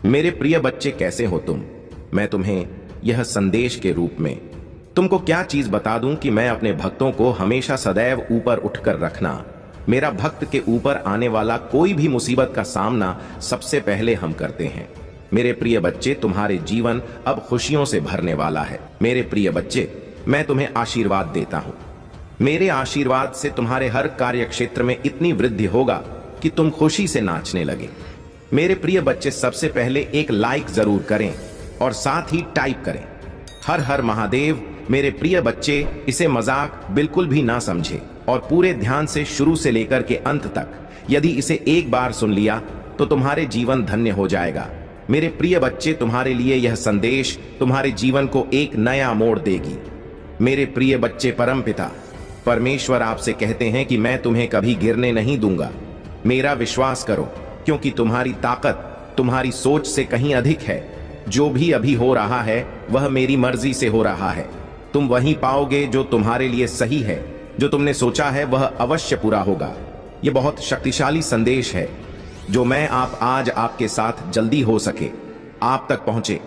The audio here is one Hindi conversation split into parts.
मेरे प्रिय बच्चे, कैसे हो तुम? मैं तुम्हें यह संदेश के रूप में तुमको क्या चीज बता दूं कि मैं अपने भक्तों को हमेशा सदैव ऊपर उठकर रखना। मेरा भक्त के ऊपर आने वाला कोई भी मुसीबत का सामना सबसे पहले हम करते हैं। मेरे प्रिय बच्चे, तुम्हारे जीवन अब खुशियों से भरने वाला है। मेरे प्रिय बच्चे, मैं तुम्हें आशीर्वाद देता हूं। मेरे आशीर्वाद से तुम्हारे हर कार्य क्षेत्र में इतनी वृद्धि होगा कि तुम खुशी से नाचने लगे। मेरे प्रिय बच्चे, सबसे पहले एक लाइक जरूर करें और साथ ही टाइप करें, हर हर महादेव। मेरे प्रिय बच्चे, इसे मजाक बिल्कुल भी ना समझे और पूरे ध्यान से शुरू से लेकर के अंत तक यदि इसे एक बार सुन लिया तो तुम्हारे जीवन धन्य हो जाएगा। मेरे प्रिय बच्चे, तुम्हारे लिए यह संदेश तुम्हारे जीवन को एक नया मोड़ देगी। मेरे प्रिय बच्चे, परमपिता परमेश्वर आपसे कहते हैं कि मैं तुम्हें कभी गिरने नहीं दूंगा। मेरा विश्वास करो, क्योंकि तुम्हारी ताकत तुम्हारी सोच से कहीं अधिक है। जो भी अभी हो रहा है वह मेरी मर्जी से हो रहा है। तुम वही पाओगे जो तुम्हारे लिए सही है। जो तुमने सोचा है वह अवश्य पूरा होगा। यह बहुत शक्तिशाली संदेश है जो मैं आज आपके साथ जल्दी हो सके आप तक पहुंचे।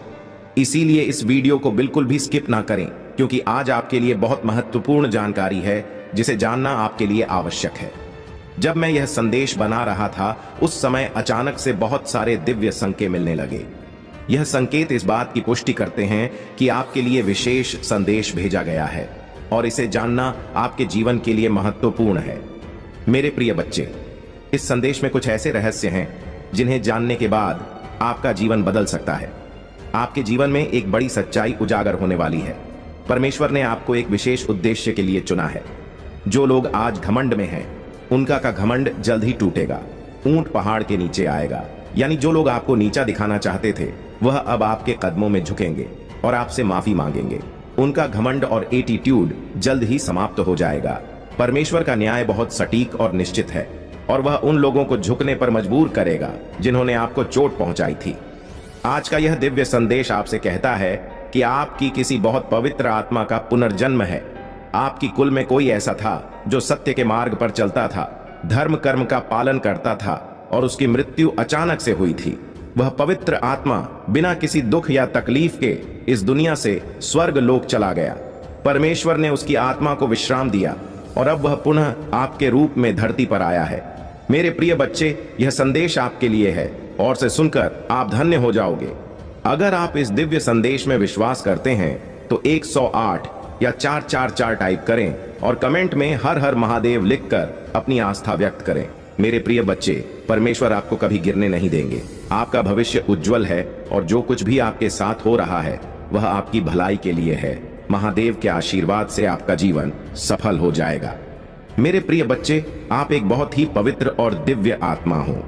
इसीलिए इस वीडियो को बिल्कुल भी स्किप ना करें, क्योंकि आज आपके लिए बहुत महत्वपूर्ण जानकारी है जिसे जानना आपके लिए आवश्यक है। जब मैं यह संदेश बना रहा था उस समय अचानक से बहुत सारे दिव्य संकेत मिलने लगे। यह संकेत इस बात की पुष्टि करते हैं कि आपके लिए विशेष संदेश भेजा गया है और इसे जानना आपके जीवन के लिए महत्वपूर्ण है। मेरे प्रिय बच्चे, इस संदेश में कुछ ऐसे रहस्य हैं जिन्हें जानने के बाद आपका जीवन बदल सकता है। आपके जीवन में एक बड़ी सच्चाई उजागर होने वाली है। परमेश्वर ने आपको एक विशेष उद्देश्य के लिए चुना है। जो लोग आज घमंड में हैं, उनका का घमंड जल्द ही टूटेगा, ऊंट पहाड़ के नीचे आएगा। यानी जो लोग आपको नीचा दिखाना चाहते थे वह अब आपके कदमों में झुकेंगे और आपसे माफी मांगेंगे। उनका घमंड और एटीट्यूड जल्द ही समाप्त हो जाएगा। परमेश्वर का न्याय बहुत सटीक और निश्चित है और वह उन लोगों को झुकने पर मजबूर करेगा जिन्होंने आपको चोट पहुंचाई थी। आज का यह दिव्य संदेश आपसे कहता है कि आपकी किसी बहुत पवित्र आत्मा का पुनर्जन्म है। आपकी कुल में कोई ऐसा था जो सत्य के मार्ग पर चलता था, धर्म कर्म का पालन करता था और उसकी मृत्यु अचानक से हुई थी। वह पवित्र आत्मा बिना किसी दुख या तकलीफ के इस दुनिया से स्वर्ग लोक चला गया। परमेश्वर ने उसकी आत्मा को विश्राम दिया और अब वह पुनः आपके रूप में धरती पर आया है। मेरे प्रिय बच्चे, यह संदेश आपके लिए है और से सुनकर आप धन्य हो जाओगे। अगर आप इस दिव्य संदेश में विश्वास करते हैं तो 108 या 444 टाइप करें और कमेंट में हर हर महादेव लिखकर अपनी आस्था व्यक्त करें। मेरे प्रिय बच्चे, परमेश्वर आपको कभी गिरने नहीं देंगे। आपका भविष्य उज्जवल है और जो कुछ भी आपके साथ हो रहा है वह आपकी भलाई के लिए है। महादेव के आशीर्वाद से आपका जीवन सफल हो जाएगा। मेरे प्रिय बच्चे, आप एक बहुत ही पवित्र और दिव्य आत्मा हो।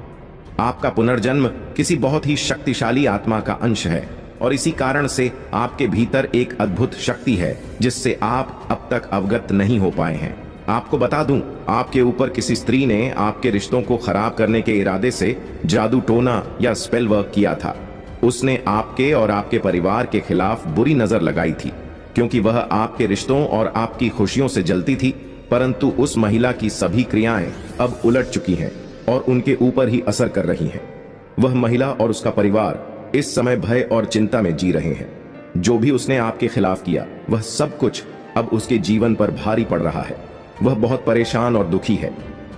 आपका पुनर्जन्म किसी बहुत ही शक्तिशाली आत्मा का अंश है और इसी कारण से आपके भीतर एक अद्भुत शक्ति है जिससे आप अब तक अवगत नहीं हो पाए हैं। आपको बता दूं, आपके ऊपर किसी स्त्री ने आपके रिश्तों को खराब करने के इरादे से जादू टोना या स्पेल वर्क किया था। उसने आपके और आपके परिवार के खिलाफ बुरी नजर लगाई थी, क्योंकि वह आपके रिश्तों और आपकी खुशियों से जलती थी। परंतु उस महिला की सभी क्रियाएं अब उलट चुकी हैं और उनके ऊपर ही असर कर रही हैं। वह महिला और उसका परिवार इस समय भय और चिंता में जी रहे हैं। जो भी उसने आपके खिलाफ किया वह सब कुछ अब उसके जीवन पर भारी पड़ रहा है। वह बहुत परेशान और दुखी है,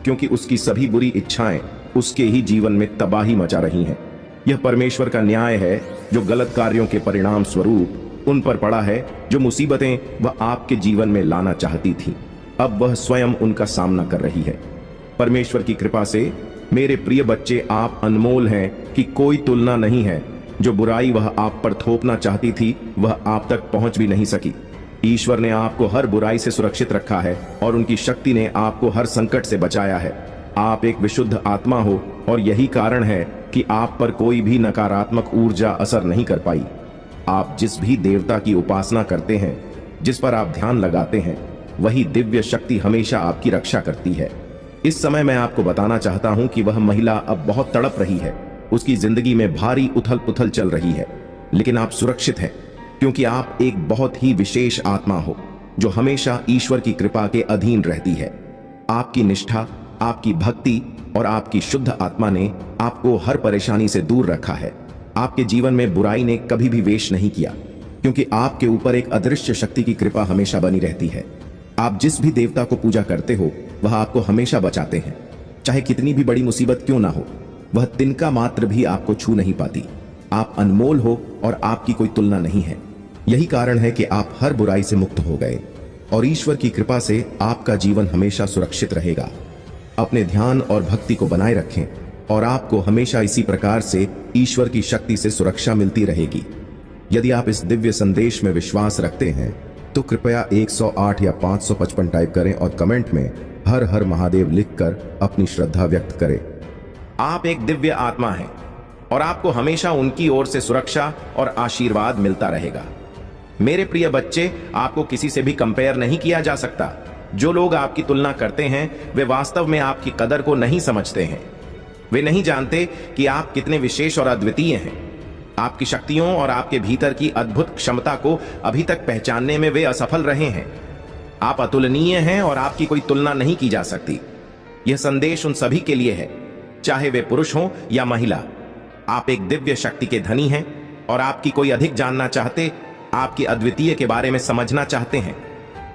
क्योंकि उसकी सभी बुरी इच्छाएं उसके ही जीवन में तबाही मचा रही हैं। यह परमेश्वर का न्याय है जो गलत कार्यों के परिणाम स्वरूप उन पर पड़ा है। जो मुसीबतें वह आपके जीवन में लाना चाहती थी, अब वह स्वयं उनका सामना कर रही है। परमेश्वर की कृपा से मेरे प्रिय बच्चे, आप अनमोल हैं कि कोई तुलना नहीं है। जो बुराई वह आप पर थोपना चाहती थी वह आप तक पहुंच भी नहीं सकी। ईश्वर ने आपको हर बुराई से सुरक्षित रखा है और उनकी शक्ति ने आपको हर संकट से बचाया है। आप एक विशुद्ध आत्मा हो और यही कारण है कि आप पर कोई भी नकारात्मक ऊर्जा असर नहीं कर पाई। आप जिस भी देवता की उपासना करते हैं, जिस पर आप ध्यान लगाते हैं, वही दिव्य शक्ति हमेशा आपकी रक्षा करती है। इस समय मैं आपको बताना चाहता हूं कि वह महिला अब बहुत तड़प रही है। उसकी जिंदगी में भारी उथल पुथल चल रही है, लेकिन आप सुरक्षित हैं, क्योंकि आप एक बहुत ही विशेष आत्मा हो जो हमेशा ईश्वर की कृपा के अधीन रहती है। आपकी निष्ठा, आपकी भक्ति और आपकी शुद्ध आत्मा ने आपको हर परेशानी से दूर रखा है। आपके जीवन में बुराई ने कभी भी वेश नहीं किया, क्योंकि आपके ऊपर एक अदृश्य शक्ति की कृपा हमेशा बनी रहती है। आप जिस भी देवता को पूजा करते हो वह आपको हमेशा बचाते हैं। चाहे कितनी भी बड़ी मुसीबत क्यों ना हो, वह तिनका मात्र भी आपको छू नहीं पाती। आप अनमोल हो और आपकी कोई तुलना नहीं है। यही कारण है कि आप हर बुराई से मुक्त हो गए और ईश्वर की कृपा से आपका जीवन हमेशा सुरक्षित रहेगा। अपने ध्यान और भक्ति को बनाए रखें और आपको हमेशा इसी प्रकार से ईश्वर की शक्ति से सुरक्षा मिलती रहेगी। यदि आप इस दिव्य संदेश में विश्वास रखते हैं तो कृपया 108 या 555 टाइप करें और कमेंट में हर हर महादेव लिखकर अपनी श्रद्धा व्यक्त करें। आप एक दिव्य आत्मा हैं और आपको हमेशा उनकी ओर से सुरक्षा और आशीर्वाद मिलता रहेगा। मेरे प्रिय बच्चे, आपको किसी से भी कंपेयर नहीं किया जा सकता। जो लोग आपकी तुलना करते हैं वे वास्तव में आपकी कदर को नहीं समझते हैं। वे नहीं जानते कि आप कितने विशेष और अद्वितीय हैं। आपकी शक्तियों और आपके भीतर की अद्भुत क्षमता को अभी तक पहचानने में वे असफल रहे हैं। आप अतुलनीय हैं और आपकी कोई तुलना नहीं की जा सकती। यह संदेश उन सभी के लिए है, चाहे वे पुरुष हों या महिला। आप एक दिव्य शक्ति के धनी हैं और आपकी कोई अधिक जानना चाहते, आपकी अद्वितीय के बारे में समझना चाहते हैं।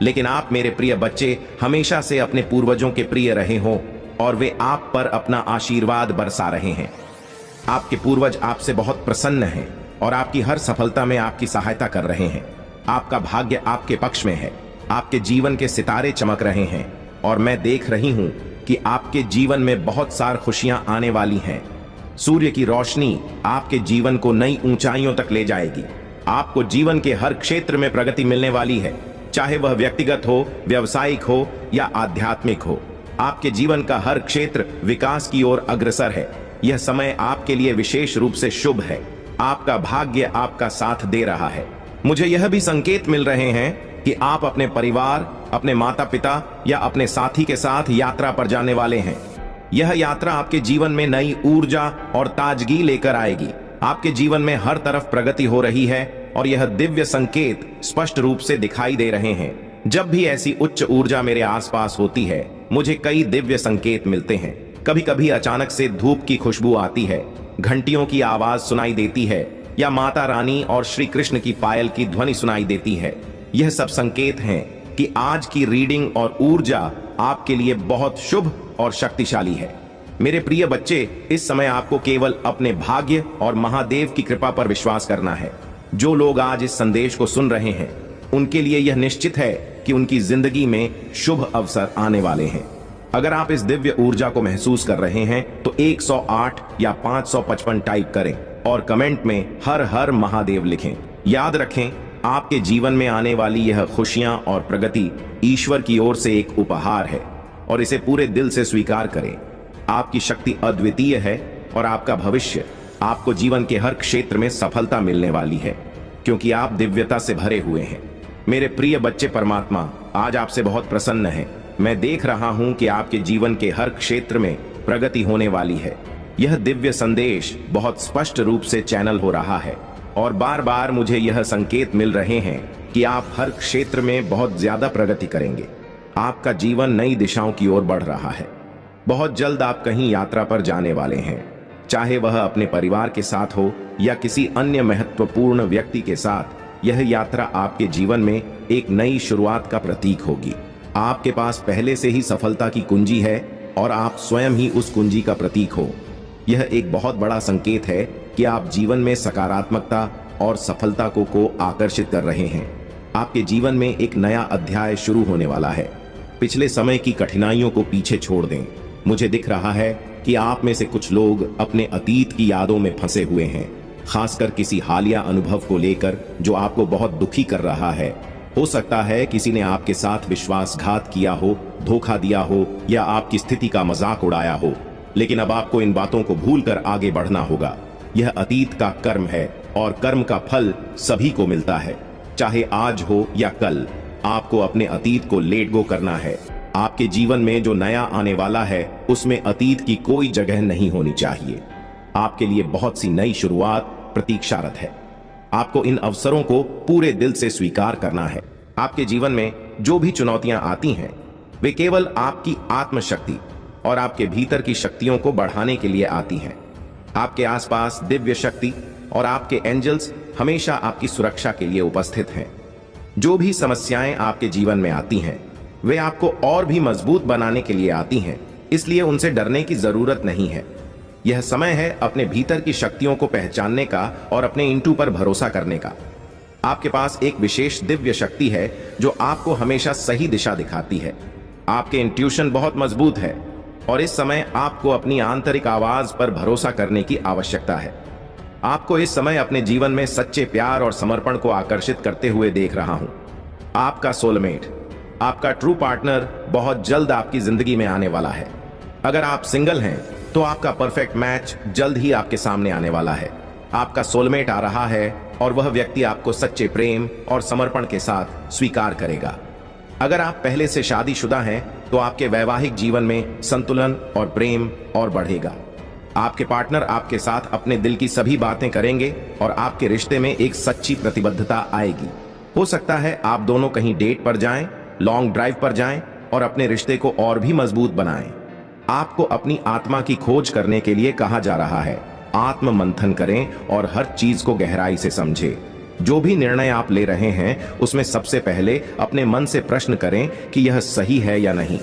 लेकिन आप मेरे प्रिय बच्चे हमेशा से अपने पूर्वजों के प्रिय रहे हो और वे आप पर अपना आशीर्वाद बरसा रहे हैं। आपके पूर्वज आपसे बहुत प्रसन्न हैं और आपकी हर सफलता में आपकी सहायता कर रहे हैं। आपका भाग्य आपके पक्ष में है। आपके जीवन के सितारे चमक रहे हैं और मैं देख रही हूं कि आपके जीवन में बहुत सारी खुशियां आने वाली हैं। सूर्य की रोशनी आपके जीवन को नई ऊंचाइयों तक ले जाएगी। आपको जीवन के हर क्षेत्र में प्रगति मिलने वाली है, चाहे वह व्यक्तिगत हो, व्यावसायिक हो या आध्यात्मिक हो। आपके जीवन का हर क्षेत्र विकास की ओर अग्रसर है। यह समय आपके लिए विशेष रूप से शुभ है। आपका भाग्य आपका साथ दे रहा है। मुझे यह भी संकेत मिल रहे हैं कि आप अपने परिवार, अपने माता पिता या अपने साथी के साथ यात्रा पर जाने वाले हैं। यह यात्रा आपके जीवन में नई ऊर्जा और ताजगी लेकर आएगी। आपके जीवन में हर तरफ प्रगति हो रही है और यह दिव्य संकेत स्पष्ट रूप से दिखाई दे रहे हैं। जब भी ऐसी उच्च ऊर्जा मेरे आसपास होती है, मुझे कई दिव्य संकेत मिलते हैं। कभी कभी अचानक से धूप की खुशबू आती है, घंटियों की आवाज सुनाई देती है या माता रानी और श्री कृष्ण की पायल की ध्वनि सुनाई देती है। यह सब संकेत हैं कि आज की रीडिंग और ऊर्जा आपके लिए बहुत शुभ और शक्तिशाली है। मेरे प्रिय बच्चे, इस समय आपको केवल अपने भाग्य और महादेव की कृपा पर विश्वास करना है। जो लोग आज इस संदेश को सुन रहे हैं उनके लिए यह निश्चित है कि उनकी जिंदगी में शुभ अवसर आने वाले हैं। अगर आप इस दिव्य ऊर्जा को महसूस कर रहे हैं तो 108 या 555 टाइप करें और कमेंट में हर हर महादेव लिखें। याद रखें, आपके जीवन में आने वाली यह खुशियां और प्रगति ईश्वर की ओर से एक उपहार है और इसे पूरे दिल से स्वीकार करें। आपकी शक्ति अद्वितीय है और आपका भविष्य, आपको जीवन के हर क्षेत्र में सफलता मिलने वाली है, क्योंकि आप दिव्यता से भरे हुए हैं। मेरे प्रिय बच्चे, परमात्मा आज आपसे बहुत प्रसन्न है। मैं देख रहा हूं कि आपके जीवन के हर क्षेत्र में प्रगति होने वाली है। यह दिव्य संदेश बहुत स्पष्ट रूप से चैनल हो रहा है और बार बार मुझे यह संकेत मिल रहे हैं कि आप हर क्षेत्र में बहुत ज्यादा प्रगति करेंगे। आपका जीवन नई दिशाओं की ओर बढ़ रहा है। बहुत जल्द आप कहीं यात्रा पर जाने वाले हैं, चाहे वह अपने परिवार के साथ हो या किसी अन्य महत्वपूर्ण व्यक्ति के साथ। यह यात्रा आपके जीवन में एक नई शुरुआत का प्रतीक होगी। आपके पास पहले से ही सफलता की कुंजी है और आप स्वयं ही उस कुंजी का प्रतीक हो। यह एक बहुत बड़ा संकेत है कि आप जीवन में सकारात्मकता और सफलता को आकर्षित कर रहे हैं। आपके जीवन में एक नया अध्याय शुरू होने वाला है। पिछले समय की कठिनाइयों को पीछे छोड़ दें। मुझे दिख रहा है कि आप में से कुछ लोग अपने अतीत की यादों में फंसे हुए हैं, खासकर किसी हालिया अनुभव को लेकर जो आपको बहुत दुखी कर रहा है। हो सकता है किसी ने आपके साथ विश्वासघात किया हो, धोखा दिया हो या आपकी स्थिति का मजाक उड़ाया हो। लेकिन अब आपको इन बातों को भूलकर आगे बढ़ना होगा। यह अतीत का कर्म है और कर्म का फल सभी को मिलता है, चाहे आज हो या कल। आपको अपने अतीत को लेट गो करना है। आपके जीवन में जो नया आने वाला है उसमें अतीत की कोई जगह नहीं होनी चाहिए। आपके लिए बहुत सी नई शुरुआत प्रतीक्षारत है। आपको इन अवसरों को पूरे दिल से स्वीकार करना है। आपके जीवन में जो भी चुनौतियां आती हैं वे केवल आपकी आत्मशक्ति और आपके भीतर की शक्तियों को बढ़ाने के लिए आती हैं। आपके आसपास दिव्य शक्ति और आपके एंजल्स हमेशा आपकी सुरक्षा के लिए उपस्थित हैं। जो भी समस्याएं आपके जीवन में आती हैं, वे आपको और भी मजबूत बनाने के लिए आती हैं, इसलिए उनसे डरने की जरूरत नहीं है। यह समय है अपने भीतर की शक्तियों को पहचानने का और अपने इंटू पर भरोसा करने का। आपके पास एक विशेष दिव्य शक्ति है जो आपको हमेशा सही दिशा दिखाती है। आपके इंट्यूशन बहुत मजबूत है और इस समय आपको अपनी आंतरिक आवाज पर भरोसा करने की आवश्यकता है। आपको इस समय अपने जीवन में सच्चे प्यार और समर्पण को आकर्षित करते हुए देख रहा हूं। आपका सोलमेट, आपका ट्रू पार्टनर बहुत जल्द आपकी जिंदगी में आने वाला है। अगर आप सिंगल हैं तो आपका परफेक्ट मैच जल्द ही आपके सामने आने वाला है। आपका सोलमेट आ रहा है और वह व्यक्ति आपको सच्चे प्रेम और समर्पण के साथ स्वीकार करेगा। अगर आप पहले से शादीशुदा हैं तो आपके वैवाहिक जीवन में संतुलन और प्रेम और बढ़ेगा। आपके पार्टनर आपके साथ अपने दिल की सभी बातें करेंगे और आपके रिश्ते में एक सच्ची प्रतिबद्धता आएगी। हो सकता है आप दोनों कहीं डेट पर जाएं, लॉन्ग ड्राइव पर जाएं और अपने रिश्ते को और भी मजबूत बनाएं। आपको अपनी आत्मा की खोज करने के लिए कहा जा रहा है। आत्म मंथन करें और हर चीज को गहराई से समझें। जो भी निर्णय आप ले रहे हैं उसमें सबसे पहले अपने मन से प्रश्न करें कि यह सही है या नहीं।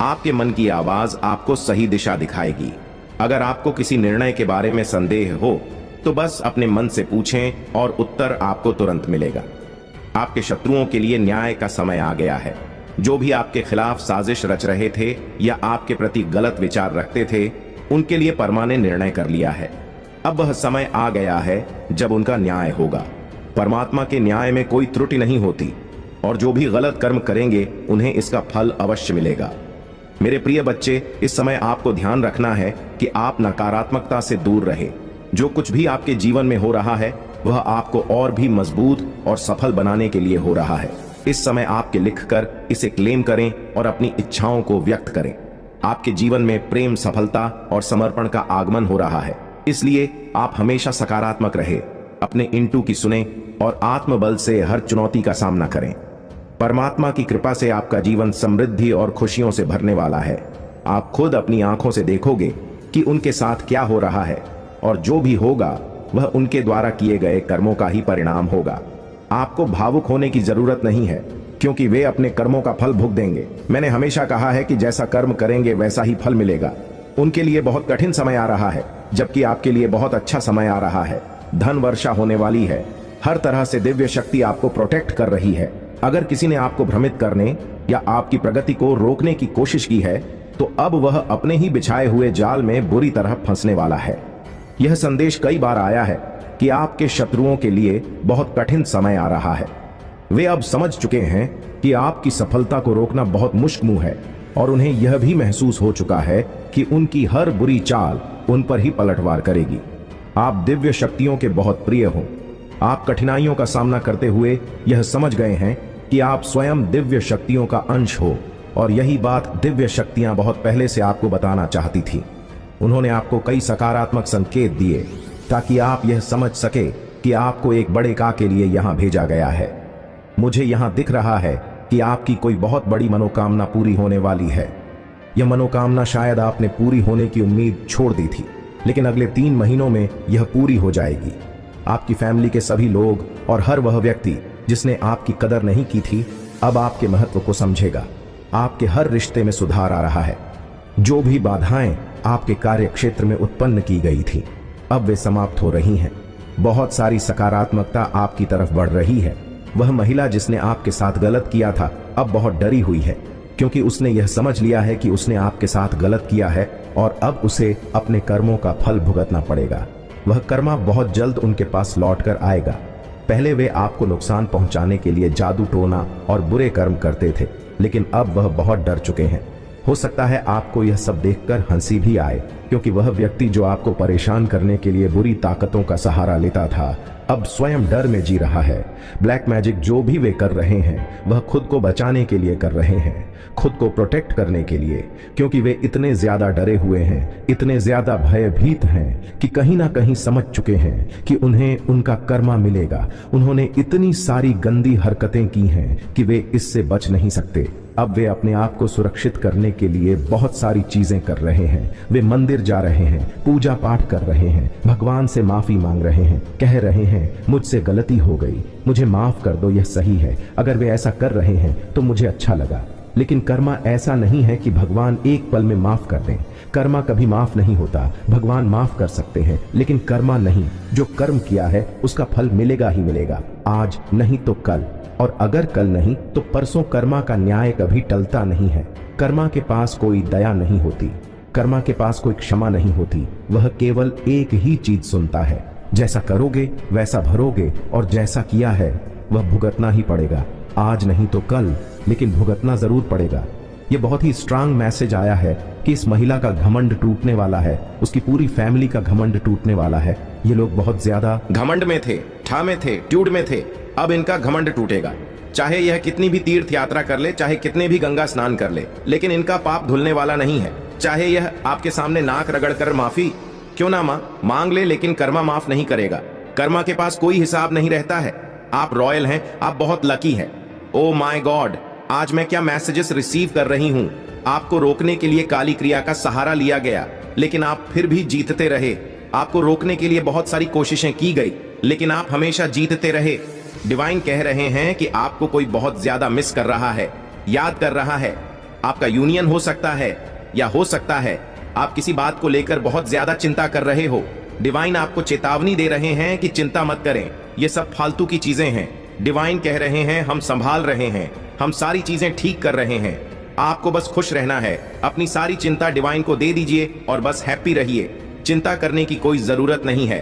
आपके मन की आवाज आपको सही दिशा दिखाएगी। अगर आपको किसी निर्णय के बारे में संदेह हो तो बस अपने मन से पूछें और उत्तर आपको तुरंत मिलेगा। आपके शत्रुओं के लिए न्याय का समय आ गया है। जो भी आपके खिलाफ साजिश रच रहे थे या आपके प्रति गलत विचार रखते थे, उनके लिए परमा ने निर्णय कर लिया है। अब वह समय आ गया है जब उनका न्याय होगा। परमात्मा के न्याय में कोई त्रुटि नहीं होती और जो भी गलत कर्म करेंगे उन्हें इसका फल अवश्य मिलेगा। मेरे प्रिय बच्चे, इस समय आपको ध्यान रखना है कि आप नकारात्मकता से दूर रहे। जो कुछ भी आपके जीवन में हो रहा है वह आपको और भी मजबूत और सफल बनाने के लिए हो रहा है। इस समय आपके लिखकर इसे क्लेम करें और अपनी इच्छाओं को व्यक्त करें। आपके जीवन में प्रेम, सफलता और समर्पण का आगमन हो रहा है, इसलिए आप हमेशा सकारात्मक रहे, अपने इंटू की सुने और आत्मबल से हर चुनौती का सामना करें। परमात्मा की कृपा से आपका जीवन समृद्धि और खुशियों से भरने वाला है। आप खुद अपनी आंखों से देखोगे कि उनके साथ क्या हो रहा है और जो भी होगा वह उनके द्वारा किए गए कर्मों का ही परिणाम होगा। आपको भावुक होने की जरूरत नहीं है क्योंकि वे अपने कर्मों का फल भुगत देंगे। मैंने हमेशा कहा है कि जैसा कर्म करेंगे वैसा ही फल मिलेगा। उनके लिए बहुत कठिन समय आ रहा है जबकि आपके लिए बहुत अच्छा समय आ रहा है। धन वर्षा होने वाली है। हर तरह से दिव्य शक्ति आपको प्रोटेक्ट कर रही है। अगर किसी ने आपको भ्रमित करने या आपकी प्रगति को रोकने की कोशिश की है तो अब वह अपने ही बिछाए हुए जाल में बुरी तरह फंसने वाला है। यह संदेश कई बार आया है कि आपके शत्रुओं के लिए बहुत कठिन समय आ रहा है। वे अब समझ चुके हैं कि आपकी सफलता को रोकना बहुत मुश्किल है और उन्हें यह भी महसूस हो चुका है कि उनकी हर बुरी चाल उन पर ही पलटवार करेगी। आप दिव्य शक्तियों के बहुत प्रिय हो। आप कठिनाइयों का सामना करते हुए यह समझ गए हैं कि आप स्वयं दिव्य शक्तियों का अंश हो और यही बात दिव्य शक्तियां बहुत पहले से आपको बताना चाहती थी। उन्होंने आपको कई सकारात्मक संकेत दिए ताकि आप यह समझ सके कि आपको एक बड़े काम के लिए यहां भेजा गया है। मुझे यहां दिख रहा है कि आपकी कोई बहुत बड़ी मनोकामना पूरी होने वाली है। यह मनोकामना शायद आपने पूरी होने की उम्मीद छोड़ दी थी, लेकिन अगले 3 महीनों में यह पूरी हो जाएगी। आपकी फैमिली के सभी लोग और हर वह व्यक्ति जिसने आपकी कदर नहीं की थी अब आपके महत्व को समझेगा। आपके हर रिश्ते में सुधार आ रहा है। जो भी बाधाएं आपके कार्य क्षेत्र में उत्पन्न की गई थी अब वे समाप्त हो रही हैं। बहुत सारी सकारात्मकता आपकी तरफ बढ़ रही है। वह महिला जिसने आपके साथ गलत किया था अब बहुत डरी हुई है क्योंकि उसने यह समझ लिया है कि उसने आपके साथ गलत किया है और अब उसे अपने कर्मों का फल भुगतना पड़ेगा। वह कर्मा बहुत जल्द उनके पास लौट कर आएगा। पहले वे आपको नुकसान पहुंचाने के लिए जादू टोना और बुरे कर्म करते थे, लेकिन अब वह बहुत डर चुके हैं। हो सकता है आपको यह सब देखकर हंसी भी आए क्योंकि वह व्यक्ति जो आपको परेशान करने के लिए बुरी ताकतों का सहारा लेता था अब स्वयं डर में जी रहा है। ब्लैक मैजिक जो भी वे कर रहे हैं वह खुद को बचाने के लिए कर रहे हैं, खुद को प्रोटेक्ट करने के लिए, क्योंकि वे इतने ज्यादा डरे हुए हैं, इतने ज्यादा भयभीत हैं कि कहीं ना कहीं समझ चुके हैं कि उन्हें उनका कर्मा मिलेगा। उन्होंने इतनी सारी गंदी हरकतें की हैं कि वे इससे बच नहीं सकते। अब वे अपने आप को सुरक्षित करने के लिए बहुत सारी चीजें कर रहे हैं। वे मंदिर जा रहे हैं, पूजा पाठ कर रहे हैं, भगवान से माफी मांग रहे हैं, कह रहे हैं मुझसे गलती हो गई, मुझे माफ कर दो, यह सही है। अगर वे ऐसा कर रहे हैं तो मुझे अच्छा लगा। लेकिन कर्मा ऐसा नहीं है कि भगवान एक पल में माफ कर दें। कर्मा कभी माफ नहीं होता। भगवान माफ कर सकते हैं लेकिन कर्मा नहीं। जो कर्म किया है उसका फल मिलेगा ही मिलेगा, आज नहीं तो कल, और अगर कल नहीं तो परसों। कर्मा का न्याय कभी टलता नहीं है। कर्मा के पास कोई दया नहीं होती, कर्मा के पास कोई क्षमा नहीं होती। वह केवल एक ही चीज सुनता है, जैसा करोगे वैसा भरोगे, और जैसा किया है वह भुगतना ही पड़ेगा। आज नहीं तो कल, लेकिन भुगतना जरूर पड़ेगा। यह बहुत ही स्ट्रांग मैसेज आया है कि इस महिला का घमंड टूटने वाला है, उसकी पूरी फैमिली का घमंड टूटने वाला है। ये लोग बहुत ज्यादा घमंड में थे, ठा में थे, ट्यूड में थे। अब इनका घमंड टूटेगा। चाहे यह कितनी भी तीर्थ यात्रा कर ले, चाहे कितने भी गंगा स्नान कर ले, लेकिन इनका पाप धुलने वाला नहीं है। चाहे यह आपके सामने नाक रगड़ कर माफी क्यों ना मांग ले, लेकिन कर्मा माफ नहीं करेगा। कर्मा के पास कोई हिसाब नहीं रहता है। आप रॉयल हैं, आप बहुत लकी हैं। ओ माय गॉड, आज मैं क्या मैसेजेस रिसीव कर रही हूं। आपको रोकने के लिए काली क्रिया का सहारा लिया गया, लेकिन आप फिर भी जीतते रहे। आपको रोकने के लिए बहुत सारी कोशिशें की गई, लेकिन आप हमेशा जीतते रहे। डिवाइन कह रहे हैं कि आपको कोई बहुत ज्यादा मिस कर रहा है, याद कर रहा है। आपका यूनियन हो सकता है, या हो सकता है आप किसी बात को लेकर बहुत ज्यादा चिंता कर रहे हो। डिवाइन आपको चेतावनी दे रहे हैं कि चिंता मत करें, ये सब फालतू की चीजें हैं। डिवाइन कह रहे हैं हम संभाल रहे हैं, हम सारी चीजें ठीक कर रहे हैं। आपको बस खुश रहना है। अपनी सारी चिंता डिवाइन को दे दीजिए और बस हैप्पी रहिए। चिंता करने की कोई जरूरत नहीं है।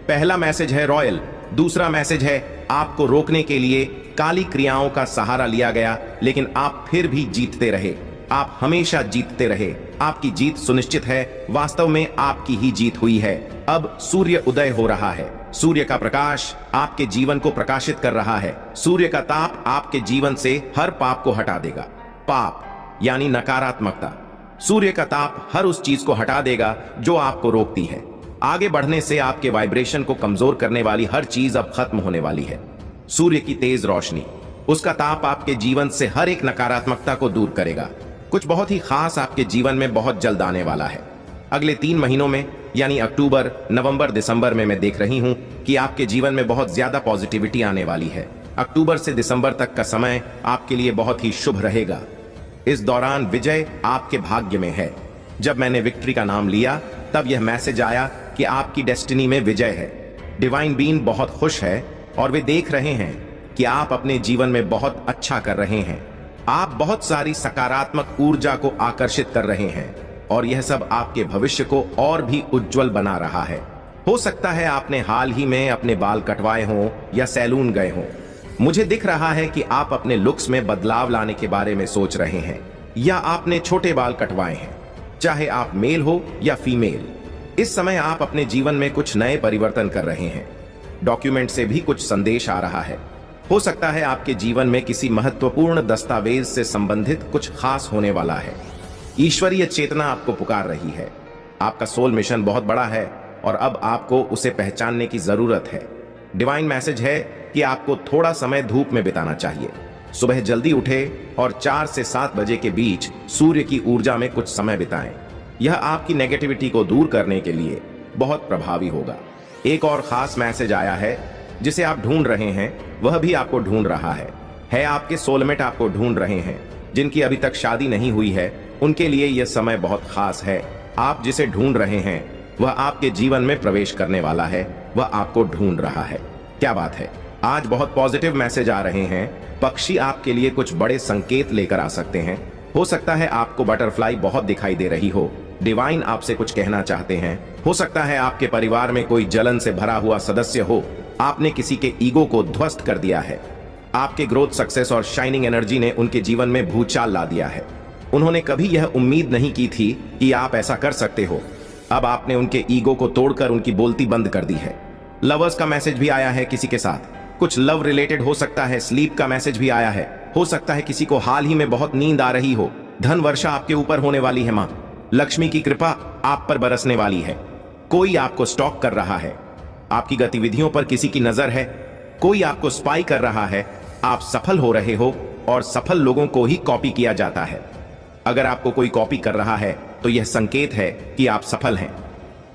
पहला मैसेज है रॉयल। दूसरा मैसेज है आपको रोकने के लिए काली क्रियाओं का सहारा लिया गया, लेकिन आप फिर भी जीतते रहे। आप हमेशा जीतते रहे। आपकी जीत सुनिश्चित है। वास्तव में आपकी ही जीत हुई है। अब सूर्य उदय हो रहा है। सूर्य का प्रकाश आपके जीवन को प्रकाशित कर रहा है। सूर्य का ताप आपके जीवन से हर पाप को हटा देगा। पाप यानी नकारात्मकता। सूर्य का ताप हर उस चीज को हटा देगा जो आपको रोकती है। आगे बढ़ने से आपके वाइब्रेशन को कमजोर करने वाली हर चीज अब खत्म होने वाली है। सूर्य की तेज रोशनी, उसका ताप आपके जीवन से हर एक नकारात्मकता को दूर करेगा। कुछ बहुत ही खास आपके जीवन में बहुत जल्द आने वाला है। अगले 3 महीनों में, यानी अक्टूबर, नवंबर, दिसंबर में मैं देख रही हूं कि आपके जीवन में बहुत ज्यादा पॉजिटिविटी आने वाली है। अक्टूबर से दिसंबर तक का समय आपके लिए बहुत ही शुभ रहेगा। इस दौरान विजय आपके भाग्य में है। जब मैंने विक्ट्री का नाम लिया तब यह मैसेज आया कि आपकी डेस्टिनी में विजय है। डिवाइन बीइंग बहुत खुश है और वे देख रहे हैं कि आप अपने जीवन में बहुत अच्छा कर रहे हैं। आप बहुत सारी सकारात्मक ऊर्जा को आकर्षित कर रहे हैं और यह सब आपके भविष्य को और भी उज्जवल बना रहा है। हो सकता है आपने हाल ही में अपने बाल कटवाए हों या सैलून गए हों। मुझे दिख रहा है कि आप अपने लुक्स में बदलाव लाने के बारे में सोच रहे हैं, या आपने छोटे बाल कटवाए हैं। चाहे आप मेल हो या फीमेल, इस समय आप अपने जीवन में कुछ नए परिवर्तन कर रहे हैं। डॉक्यूमेंट से भी कुछ संदेश आ रहा है। हो सकता है आपके जीवन में किसी महत्वपूर्ण दस्तावेज से संबंधित कुछ खास होने वाला है। ईश्वरीय चेतना आपको पुकार रही है। आपका सोल मिशन बहुत बड़ा है और अब आपको उसे पहचानने की जरूरत है। डिवाइन मैसेज है कि आपको थोड़ा समय धूप में बिताना चाहिए। सुबह जल्दी उठे और 4 से 7 बजे के बीच सूर्य की ऊर्जा में कुछ समय बिताएं। यह आपकी नेगेटिविटी को दूर करने के लिए बहुत प्रभावी होगा। एक और खास मैसेज आया है जिसे आप ढूंढ रहे हैं, वह भी आपको ढूंढ रहा है। आपके सोलमेट आपको ढूंढ रहे हैं। जिनकी अभी तक शादी नहीं हुई है उनके लिए यह समय बहुत खास है। आप जिसे ढूंढ रहे हैं वह आपके जीवन में प्रवेश करने वाला है। वह आपको ढूंढ रहा है। क्या बात है, आज बहुत पॉजिटिव मैसेज आ रहे हैं। पक्षी आपके लिए कुछ बड़े संकेत लेकर आ सकते हैं। हो सकता है आपको बटरफ्लाई बहुत दिखाई दे रही हो। डिवाइन आपसे कुछ कहना चाहते हैं। हो सकता है आपके परिवार में कोई जलन से भरा हुआ सदस्य हो। आपने किसी के ईगो को ध्वस्त कर दिया है। आपके ग्रोथ, सक्सेस और शाइनिंग एनर्जी ने उनके जीवन में भूचाल ला दिया है। उन्होंने कभी यह उम्मीद नहीं की थी कि आप ऐसा कर सकते हो। अब आपने उनके ईगो को तोड़कर उनकी बोलती बंद कर दी है। लवर्स का मैसेज भी आया है किसी के साथ, कुछ लव रिलेटेड हो सकता है। स्लीप का मैसेज भी आया है। हो सकता है किसी को हाल ही में बहुत नींद आ रही हो। धन वर्षा आपके ऊपर होने वाली है। मां लक्ष्मी की कृपा आप पर बरसने वाली है। कोई आपको स्टॉक कर रहा है। आपकी गतिविधियों पर किसी की नजर है। कोई आपको स्पाई कर रहा है। आप सफल हो रहे हो और सफल लोगों को ही कॉपी किया जाता है। अगर आपको कोई कॉपी कर रहा है तो यह संकेत है कि आप सफल हैं।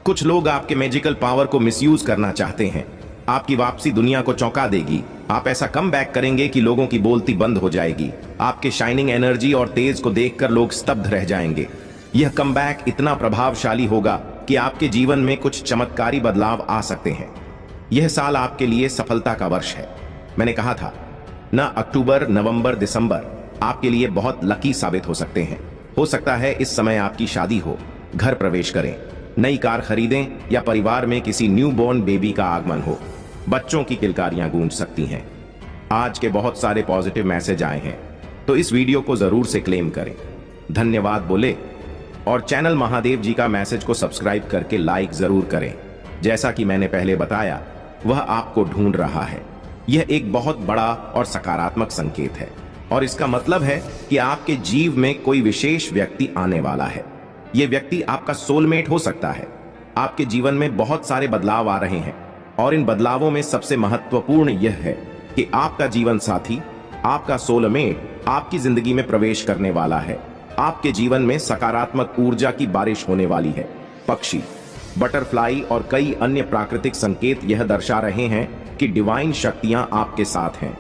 कुछ लोग आपके मैजिकल पावर को मिसयूज करना चाहते हैं। आपकी वापसी दुनिया को चौंका देगी। आप ऐसा कम बैक करेंगे कि लोगों की बोलती बंद हो जाएगी। आपके शाइनिंग एनर्जी और तेज को देखकर लोग स्तब्ध रह जाएंगे। यह कमबैक इतना प्रभावशाली होगा कि आपके जीवन में कुछ चमत्कारी बदलाव आ सकते हैं। यह साल आपके लिए सफलता का वर्ष है। मैंने कहा था ना, अक्टूबर, नवंबर, दिसंबर आपके लिए बहुत लकी साबित हो सकते हैं। हो सकता है इस समय आपकी शादी हो, घर प्रवेश करें, नई कार खरीदें या परिवार में किसी न्यूबॉर्न बेबी का आगमन हो। बच्चों की किलकारियां गूंज सकती हैं। आज के बहुत सारे पॉजिटिव मैसेज आए हैं, तो इस वीडियो को जरूर से क्लेम करें, धन्यवाद बोले और चैनल महादेव जी का मैसेज को सब्सक्राइब करके लाइक जरूर करें। जैसा कि मैंने पहले बताया, वह आपको ढूंढ रहा है। यह एक बहुत बड़ा और सकारात्मक संकेत है और इसका मतलब है कि आपके जीव में कोई विशेष व्यक्ति आने वाला है। यह व्यक्ति आपका सोलमेट हो सकता है। आपके जीवन में बहुत सारे बदलाव आ रहे हैं और इन बदलावों में सबसे महत्वपूर्ण यह है कि आपका जीवन साथी, आपका सोलमेट आपकी जिंदगी में प्रवेश करने वाला है। आपके जीवन में सकारात्मक ऊर्जा की बारिश होने वाली है। पक्षी, बटरफ्लाई और कई अन्य प्राकृतिक संकेत यह दर्शा रहे हैं कि डिवाइन शक्तियां आपके साथ हैं।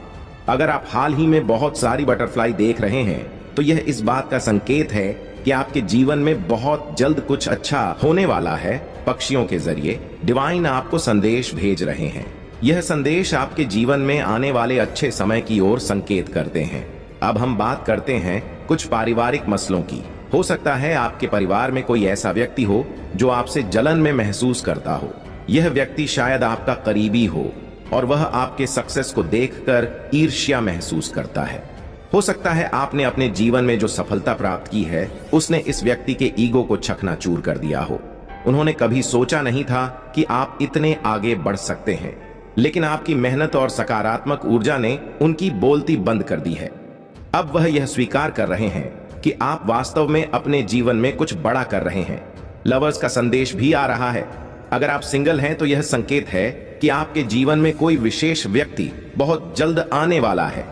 अगर आप हाल ही में बहुत सारी बटरफ्लाई देख रहे हैं तो यह इस बात का संकेत है कि आपके जीवन में बहुत जल्द कुछ अच्छा होने वाला है। पक्षियों के जरिए डिवाइन आपको संदेश भेज रहे हैं। यह संदेश आपके जीवन में आने वाले अच्छे समय की ओर संकेत करते हैं। अब हम बात करते हैं कुछ पारिवारिक मसलों की। हो सकता है आपके परिवार में कोई ऐसा व्यक्ति हो जो आपसे जलन में महसूस करता हो। यह व्यक्ति शायद आपका करीबी हो और वह आपके सक्सेस को देखकर ईर्ष्या महसूस करता है। हो सकता है आपने अपने जीवन में जो सफलता प्राप्त की है उसने इस व्यक्ति के ईगो को चकनाचूर कर दिया हो। उन्होंने कभी सोचा नहीं था कि आप इतने आगे बढ़ सकते हैं, लेकिन आपकी मेहनत और सकारात्मक ऊर्जा ने उनकी बोलती बंद कर दी है। अब वह यह स्वीकार कर रहे हैं कि आप वास्तव में अपने जीवन में कुछ बड़ा कर रहे हैं। लवर्स का संदेश भी आ रहा है। अगर आप सिंगल हैं तो यह संकेत है कि आपके जीवन में कोई विशेष व्यक्ति बहुत जल्द आने वाला है।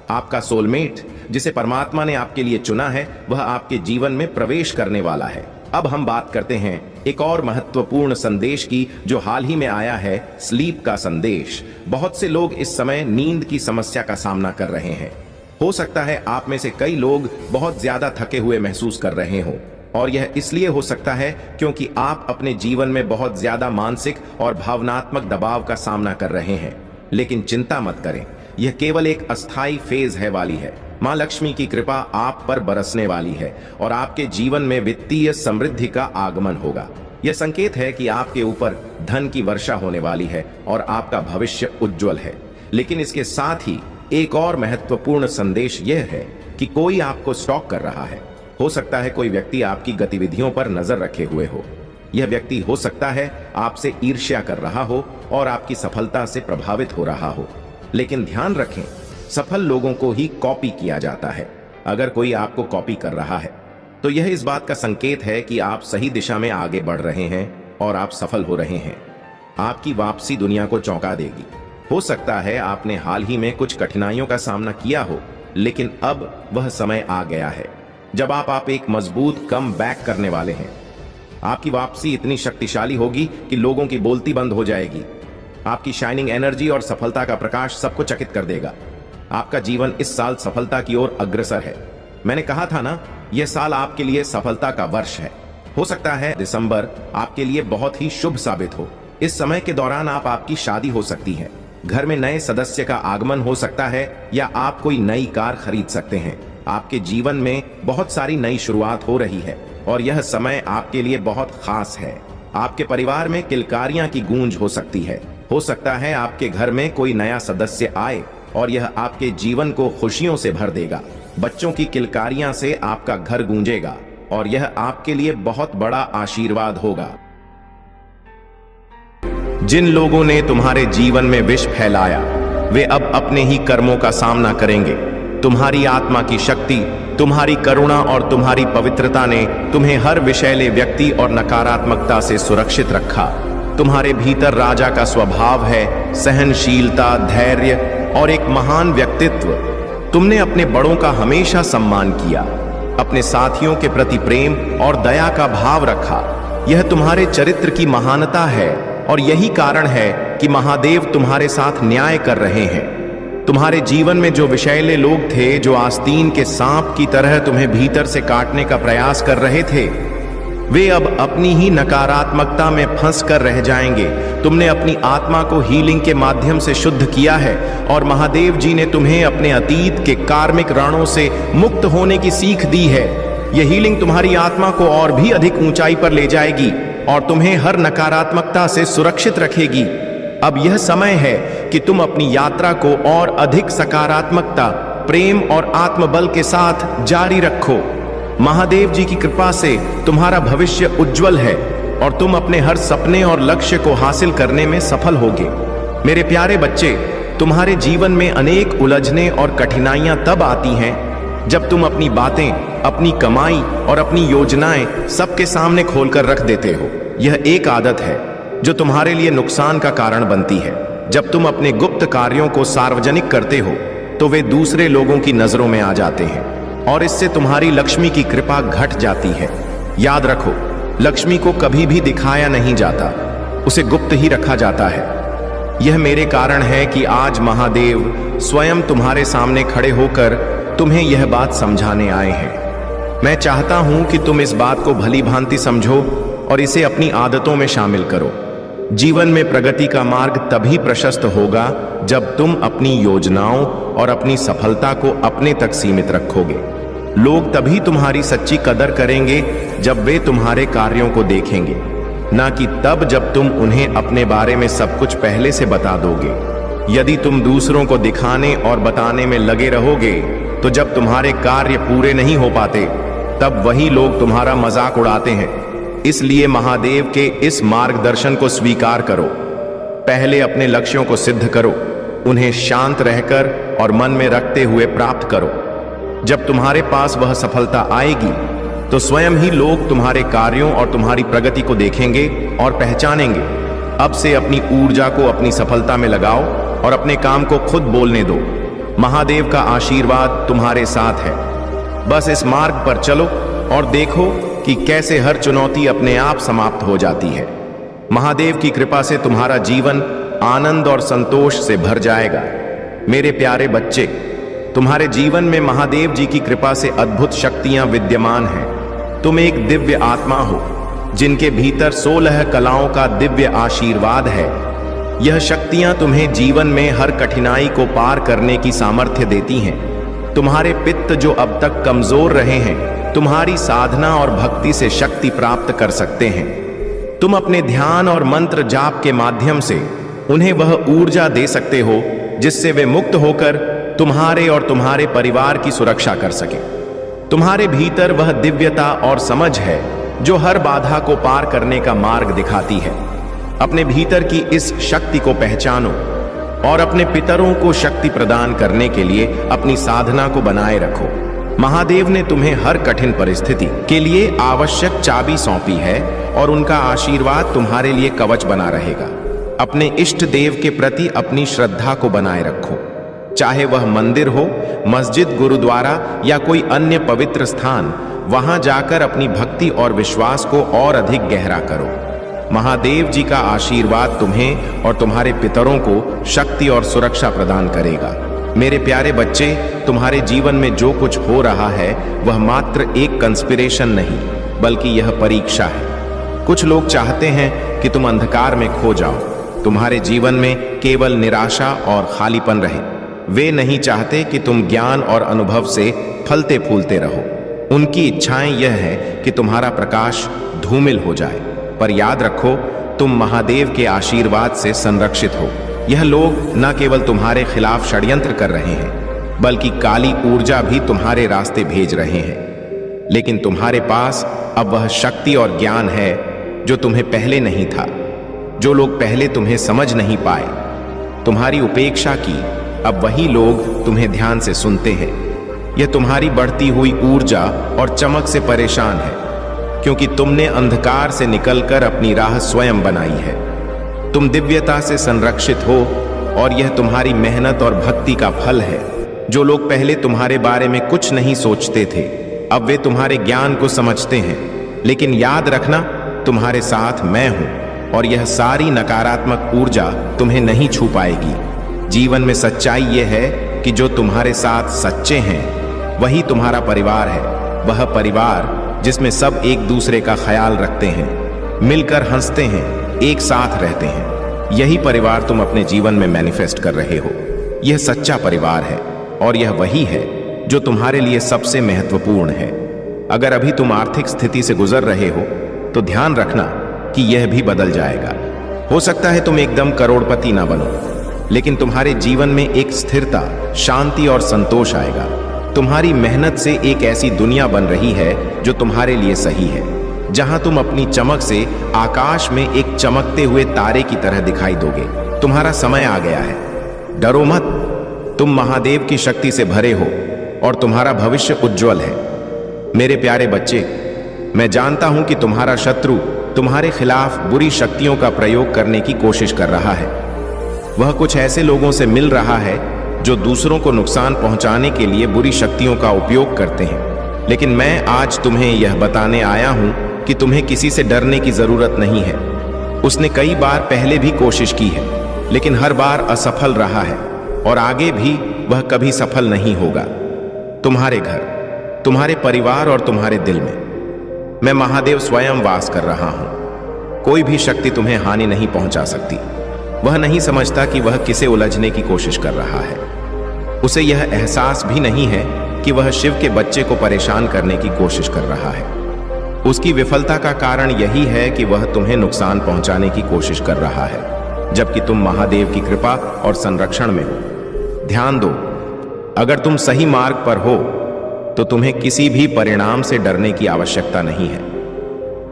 आपका सोलमेट, जिसे परमात्मा ने आपके लिए चुना है, वह आपके जीवन में प्रवेश करने वाला है। अब हम बात करते हैं एक और महत्वपूर्ण संदेश की जो हाल ही में आया है, स्लीप का संदेश। बहुत से लोग इस समय नींद की समस्या का सामना कर रहे हैं। हो सकता है आप में से कई लोग बहुत ज्यादा थके हुए महसूस कर रहे हो और यह इसलिए हो सकता है क्योंकि आप अपने जीवन में बहुत ज्यादा मानसिक और भावनात्मक दबाव का सामना कर रहे हैं। लेकिन चिंता मत करें, यह केवल एक अस्थायी फेज है वाली है। मां लक्ष्मी की कृपा आप पर बरसने वाली है और आपके जीवन में वित्तीय समृद्धि का आगमन होगा। यह संकेत है कि आपके ऊपर धन की वर्षा होने वाली है और आपका भविष्य उज्जवल है। लेकिन इसके साथ ही एक और महत्वपूर्ण संदेश यह है कि कोई आपको स्टॉक कर रहा है। हो सकता है कोई व्यक्ति आपकी गतिविधियों पर नजर रखे हुए हो। यह व्यक्ति हो सकता है आपसे ईर्ष्या कर रहा हो और आपकी सफलता से प्रभावित हो रहा हो। लेकिन ध्यान रखें, सफल लोगों को ही कॉपी किया जाता है। अगर कोई आपको कॉपी कर रहा है तो यह इस बात का संकेत है कि आप सही दिशा में आगे बढ़ रहे हैं और आप सफल हो रहे हैं। आपकी वापसी दुनिया को चौंका देगी। हो सकता है आपने हाल ही में कुछ कठिनाइयों का सामना किया हो, लेकिन अब वह समय आ गया है जब आप एक मजबूत कम बैक करने वाले हैं। आपकी वापसी इतनी शक्तिशाली होगी कि लोगों की बोलती बंद हो जाएगी। आपकी शाइनिंग एनर्जी और सफलता का प्रकाश सबको चकित कर देगा। आपका जीवन इस साल सफलता की ओर अग्रसर है। मैंने कहा था ना, यह साल आपके लिए सफलता का वर्ष है। हो सकता है दिसंबर आपके लिए बहुत ही शुभ साबित हो। इस समय के दौरान आपकी शादी हो सकती है, घर में नए सदस्य का आगमन हो सकता है या आप कोई नई कार खरीद सकते हैं। आपके जीवन में बहुत सारी नई शुरुआत हो रही है और यह समय आपके लिए बहुत खास है। आपके परिवार में किलकारियां की गूंज हो सकती है। हो सकता है आपके घर में कोई नया सदस्य आए और यह आपके जीवन को खुशियों से भर देगा। बच्चों की किलकारियां से आपका घर गूंजेगा और यह आपके लिए बहुत बड़ा आशीर्वाद होगा। जिन लोगों ने तुम्हारे जीवन में विष फैलाया, वे अब अपने ही कर्मों का सामना करेंगे। तुम्हारी आत्मा की शक्ति, तुम्हारी करुणा और तुम्हारी पवित्रता ने तुम्हें हर विषैले व्यक्ति और नकारात्मकता से सुरक्षित रखा। तुम्हारे भीतर राजा का स्वभाव है, सहनशीलता, धैर्य और एक महान व्यक्तित्व। तुमने अपने बड़ों का हमेशा सम्मान किया, अपने साथियों के प्रति प्रेम और दया का भाव रखा। यह तुम्हारे चरित्र की महानता है और यही कारण है कि महादेव तुम्हारे साथ न्याय कर रहे हैं। तुम्हारे जीवन में जो विषैले लोग थे, जो आस्तीन के सांप की तरह तुम्हें भीतर से काटने का प्रयास कर रहे थे, वे अब अपनी ही नकारात्मकता में फंस कर रह जाएंगे। तुमने अपनी आत्मा को हीलिंग के माध्यम से शुद्ध किया है और महादेव जी ने तुम्हें अपने अतीत के कार्मिक रणों से मुक्त होने की सीख दी है। यह हीलिंग तुम्हारी आत्मा को और भी अधिक ऊंचाई पर ले जाएगी और तुम्हें हर नकारात्मकता से सुरक्षित रखेगी। अब यह समय है कि तुम अपनी यात्रा को और अधिक सकारात्मकता, प्रेम और आत्मबल के साथ जारी रखो। महादेव जी की कृपा से तुम्हारा भविष्य उज्जवल है और तुम अपने हर सपने और लक्ष्य को हासिल करने में सफल होगे। मेरे प्यारे बच्चे, तुम्हारे जीवन में अनेक उलझने और कठिनाइयां तब आती हैं जब तुम अपनी बातें, अपनी कमाई और अपनी योजनाएं सबके सामने खोलकर रख देते हो। यह एक आदत है जो तुम्हारे लिए नुकसान का कारण बनती है। जब तुम अपने गुप्त कार्यों को सार्वजनिक करते हो तो वे दूसरे लोगों की नजरों में आ जाते हैं और इससे तुम्हारी लक्ष्मी की कृपा घट जाती है। याद रखो, लक्ष्मी को कभी भी दिखाया नहीं जाता, उसे गुप्त ही रखा जाता है। यह मेरे कारण है कि आज महादेव स्वयं तुम्हारे सामने खड़े होकर तुम्हें यह बात समझाने आए हैं। मैं चाहता हूं कि तुम इस बात को भली भांति समझो और इसे अपनी आदतों में शामिल करो। जीवन में प्रगति का मार्ग तभी प्रशस्त होगा जब तुम अपनी योजनाओं और अपनी सफलता को अपने तक सीमित रखोगे। लोग तभी तुम्हारी सच्ची कदर करेंगे जब वे तुम्हारे कार्यों को देखेंगे, ना कि तब जब तुम उन्हें अपने बारे में सब कुछ पहले से बता दोगे। यदि तुम दूसरों को दिखाने और बताने में लगे रहोगे तो जब तुम्हारे कार्य पूरे नहीं हो पाते तब वही लोग तुम्हारा मजाक उड़ाते हैं। इसलिए महादेव के इस मार्गदर्शन को स्वीकार करो। पहले अपने लक्ष्यों को सिद्ध करो, उन्हें शांत रहकर और मन में रखते हुए प्राप्त करो। जब तुम्हारे पास वह सफलता आएगी तो स्वयं ही लोग तुम्हारे कार्यों और तुम्हारी प्रगति को देखेंगे और पहचानेंगे। अब से अपनी ऊर्जा को अपनी सफलता में लगाओ और अपने काम को खुद बोलने दो। महादेव का आशीर्वाद तुम्हारे साथ है। बस इस मार्ग पर चलो और देखो कि कैसे हर चुनौती अपने आप समाप्त हो जाती है। महादेव की कृपा से तुम्हारा जीवन आनंद और संतोष से भर जाएगा। मेरे प्यारे बच्चे, तुम्हारे जीवन में महादेव जी की कृपा से अद्भुत शक्तियां विद्यमान हैं। तुम एक दिव्य आत्मा हो जिनके भीतर 16 कलाओं का दिव्य आशीर्वाद है। यह शक्तियां तुम्हें जीवन में हर कठिनाई को पार करने की सामर्थ्य देती हैं। तुम्हारे पित्त जो अब तक कमजोर रहे हैं, तुम्हारी साधना और भक्ति से शक्ति प्राप्त कर सकते हैं। तुम अपने ध्यान और मंत्र जाप के माध्यम से उन्हें वह ऊर्जा दे सकते हो जिससे वे मुक्त होकर तुम्हारे और तुम्हारे परिवार की सुरक्षा कर सके। तुम्हारे भीतर वह दिव्यता और समझ है जो हर बाधा को पार करने का मार्ग दिखाती है। अपने भीतर की इस शक्ति को पहचानो और अपने पितरों को शक्ति प्रदान करने के लिए अपनी साधना को बनाए रखो। महादेव ने तुम्हें हर कठिन परिस्थिति के लिए आवश्यक चाबी सौंपी है और उनका आशीर्वाद तुम्हारे लिए कवच बना रहेगा। अपने इष्ट देव के प्रति अपनी श्रद्धा को बनाए रखो, चाहे वह मंदिर हो, मस्जिद, गुरुद्वारा या कोई अन्य पवित्र स्थान। वहां जाकर अपनी भक्ति और विश्वास को और अधिक गहरा करो। महादेव जी का आशीर्वाद तुम्हें और तुम्हारे पितरों को शक्ति और सुरक्षा प्रदान करेगा। मेरे प्यारे बच्चे, तुम्हारे जीवन में जो कुछ हो रहा है वह मात्र एक कंस्पिरेशन नहीं, बल्कि यह परीक्षा है। कुछ लोग चाहते हैं कि तुम अंधकार में खो जाओ, तुम्हारे जीवन में केवल निराशा और खालीपन रहे। वे नहीं चाहते कि तुम ज्ञान और अनुभव से फलते फूलते रहो। उनकी इच्छाएं यह है कि तुम्हारा प्रकाश धूमिल हो जाए। पर याद रखो, तुम महादेव के आशीर्वाद से संरक्षित हो। यह लोग न केवल तुम्हारे खिलाफ षड्यंत्र कर रहे हैं, बल्कि काली ऊर्जा भी तुम्हारे रास्ते भेज रहे हैं। लेकिन तुम्हारे पास अब वह शक्ति और ज्ञान है जो तुम्हें पहले नहीं था। जो लोग पहले तुम्हें समझ नहीं पाए, तुम्हारी उपेक्षा की, अब वही लोग तुम्हें ध्यान से सुनते हैं। यह तुम्हारी बढ़ती हुई ऊर्जा और चमक से परेशान है, क्योंकि तुमने अंधकार से निकलकर अपनी राह स्वयं बनाई है। तुम दिव्यता से संरक्षित हो और यह तुम्हारी मेहनत और भक्ति का फल है। जो लोग पहले तुम्हारे बारे में कुछ नहीं सोचते थे, अब वे तुम्हारे ज्ञान को समझते हैं। लेकिन याद रखना, तुम्हारे साथ मैं हूं और यह सारी नकारात्मक ऊर्जा तुम्हें नहीं छू पाएगी। जीवन में सच्चाई यह है कि जो तुम्हारे साथ सच्चे हैं वही तुम्हारा परिवार है। वह परिवार जिसमें सब एक दूसरे का ख्याल रखते हैं, मिलकर हंसते हैं, एक साथ रहते हैं। यही परिवार तुम अपने जीवन में मैनिफेस्ट कर रहे हो। यह सच्चा परिवार है और यह वही है जो तुम्हारे लिए सबसे महत्वपूर्ण है। अगर अभी तुम आर्थिक स्थिति से गुजर रहे हो तो ध्यान रखना कि यह भी बदल जाएगा। हो सकता है तुम एकदम करोड़पति ना बनो, लेकिन तुम्हारे जीवन में एक स्थिरता, शांति और संतोष आएगा। तुम्हारी मेहनत से एक ऐसी दुनिया बन रही है जो तुम्हारे लिए सही है, जहां तुम अपनी चमक से आकाश में एक चमकते हुए तारे की तरह दिखाई दोगे। तुम्हारा समय आ गया है, डरो मत। तुम महादेव की शक्ति से भरे हो और तुम्हारा भविष्य उज्जवल है। मेरे प्यारे बच्चे, मैं जानता हूं कि तुम्हारा शत्रु तुम्हारे खिलाफ बुरी शक्तियों का प्रयोग करने की कोशिश कर रहा है। वह कुछ ऐसे लोगों से मिल रहा है जो दूसरों को नुकसान पहुंचाने के लिए बुरी शक्तियों का उपयोग करते हैं। लेकिन मैं आज तुम्हें यह बताने आया हूं कि तुम्हें किसी से डरने की जरूरत नहीं है। उसने कई बार पहले भी कोशिश की है, लेकिन हर बार असफल रहा है और आगे भी वह कभी सफल नहीं होगा। तुम्हारे घर, तुम्हारे परिवार और तुम्हारे दिल में मैं महादेव स्वयं वास कर रहा हूं। कोई भी शक्ति तुम्हें हानि नहीं पहुंचा सकती। वह नहीं समझता कि वह किसे उलझने की कोशिश कर रहा है। उसे यह एहसास भी नहीं है कि वह शिव के बच्चे को परेशान करने की कोशिश कर रहा है। उसकी विफलता का कारण यही है कि वह तुम्हें नुकसान पहुंचाने की कोशिश कर रहा है, जबकि तुम महादेव की कृपा और संरक्षण में हो। ध्यान दो, अगर तुम सही मार्ग पर हो तो तुम्हें किसी भी परिणाम से डरने की आवश्यकता नहीं है।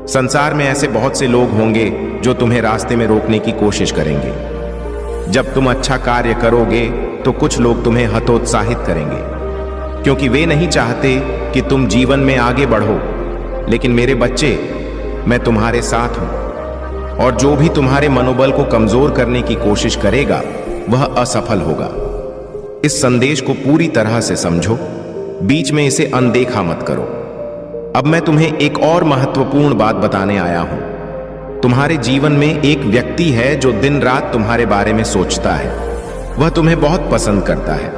संसार में ऐसे बहुत से लोग होंगे जो तुम्हें रास्ते में रोकने की कोशिश करेंगे। जब तुम अच्छा कार्य करोगे तो कुछ लोग तुम्हें हतोत्साहित करेंगे, क्योंकि वे नहीं चाहते कि तुम जीवन में आगे बढ़ो। लेकिन मेरे बच्चे, मैं तुम्हारे साथ हूं और जो भी तुम्हारे मनोबल को कमजोर करने की कोशिश करेगा वह असफल होगा। इस संदेश को पूरी तरह से समझो, बीच में इसे अनदेखा मत करो। अब मैं तुम्हें एक और महत्वपूर्ण बात बताने आया हूं। तुम्हारे जीवन में एक व्यक्ति है जो दिन रात तुम्हारे बारे में सोचता है। वह तुम्हें बहुत पसंद करता है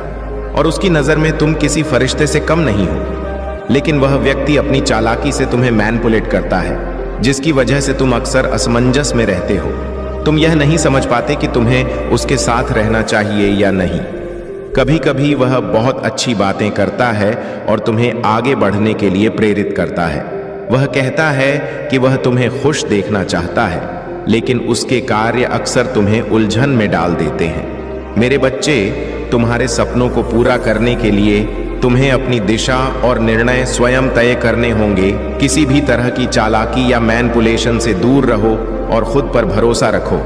और उसकी नजर में तुम किसी फरिश्ते से कम नहीं हो। लेकिन वह व्यक्ति अपनी चालाकी से तुम्हें मैनिपुलेट करता है, जिसकी वजह से तुम अक्सर असमंजस में रहते हो। तुम यह नहीं समझ पाते कि तुम्हें उसके साथ रहना चाहिए या नहीं। कभी कभी वह बहुत अच्छी बातें करता है और तुम्हें आगे बढ़ने के लिए प्रेरित करता है। वह कहता है कि वह तुम्हें खुश देखना चाहता है, लेकिन उसके कार्य अक्सर तुम्हें उलझन में डाल देते हैं। मेरे बच्चे, तुम्हारे सपनों को पूरा करने के लिए तुम्हें अपनी दिशा और निर्णय स्वयं तय करने होंगे। किसी भी तरह की चालाकी या मैनिपुलेशन से दूर रहो और खुद पर भरोसा रखो।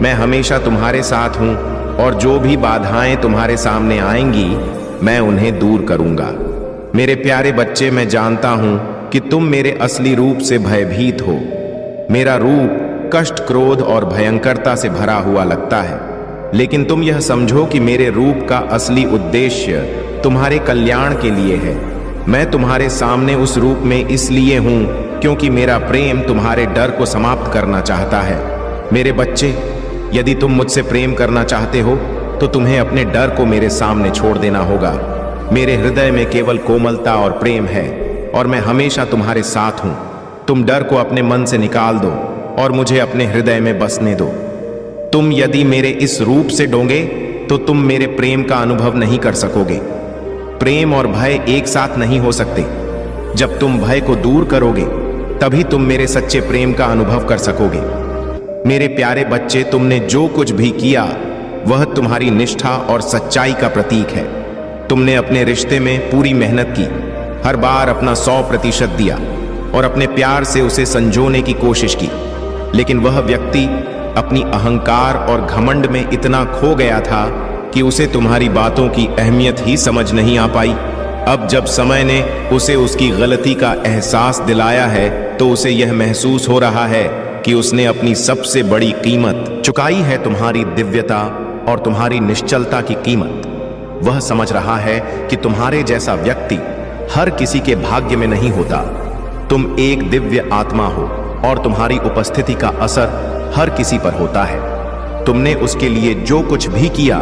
मैं हमेशा तुम्हारे साथ हूं और जो भी बाधाएं तुम्हारे सामने आएंगी मैं उन्हें दूर करूंगा। मेरे प्यारे बच्चे, मैं जानता हूं कि तुम मेरे असली रूप से भयभीत हो। मेरा रूप कष्ट, क्रोध और भयंकरता से भरा हुआ लगता है, लेकिन तुम यह समझो कि मेरे रूप का असली उद्देश्य तुम्हारे कल्याण के लिए है। मैं तुम्हारे सामने उस रूप में इसलिए हूं क्योंकि मेरा प्रेम तुम्हारे डर को समाप्त करना चाहता है। मेरे बच्चे, यदि तुम मुझसे प्रेम करना चाहते हो तो तुम्हें अपने डर को मेरे सामने छोड़ देना होगा। मेरे हृदय में केवल कोमलता और प्रेम है और मैं हमेशा तुम्हारे साथ हूं। तुम डर को अपने मन से निकाल दो और मुझे अपने हृदय में बसने दो। तुम यदि मेरे इस रूप से डोंगे तो तुम मेरे प्रेम का अनुभव नहीं कर सकोगे। प्रेम और भय एक साथ नहीं हो सकते। जब तुम भय को दूर करोगे तभी तुम मेरे सच्चे प्रेम का अनुभव कर सकोगे। मेरे प्यारे बच्चे, तुमने जो कुछ भी किया वह तुम्हारी निष्ठा और सच्चाई का प्रतीक है। तुमने अपने रिश्ते में पूरी मेहनत की, हर बार अपना 100% दिया और अपने प्यार से उसे संजोने की कोशिश की। लेकिन वह व्यक्ति अपनी अहंकार और घमंड में इतना खो गया था कि उसे तुम्हारी बातों की अहमियत ही समझ नहीं आ पाई। अब जब समय ने उसे उसकी गलती का एहसास दिलाया है तो उसे यह महसूस हो रहा है कि उसने अपनी सबसे बड़ी कीमत चुकाई है, तुम्हारी दिव्यता और तुम्हारी निश्चलता की कीमत। वह समझ रहा है कि तुम्हारे जैसा व्यक्ति हर किसी के भाग्य में नहीं होता। तुम एक दिव्य आत्मा हो और तुम्हारी उपस्थिति का असर हर किसी पर होता है। तुमने उसके लिए जो कुछ भी किया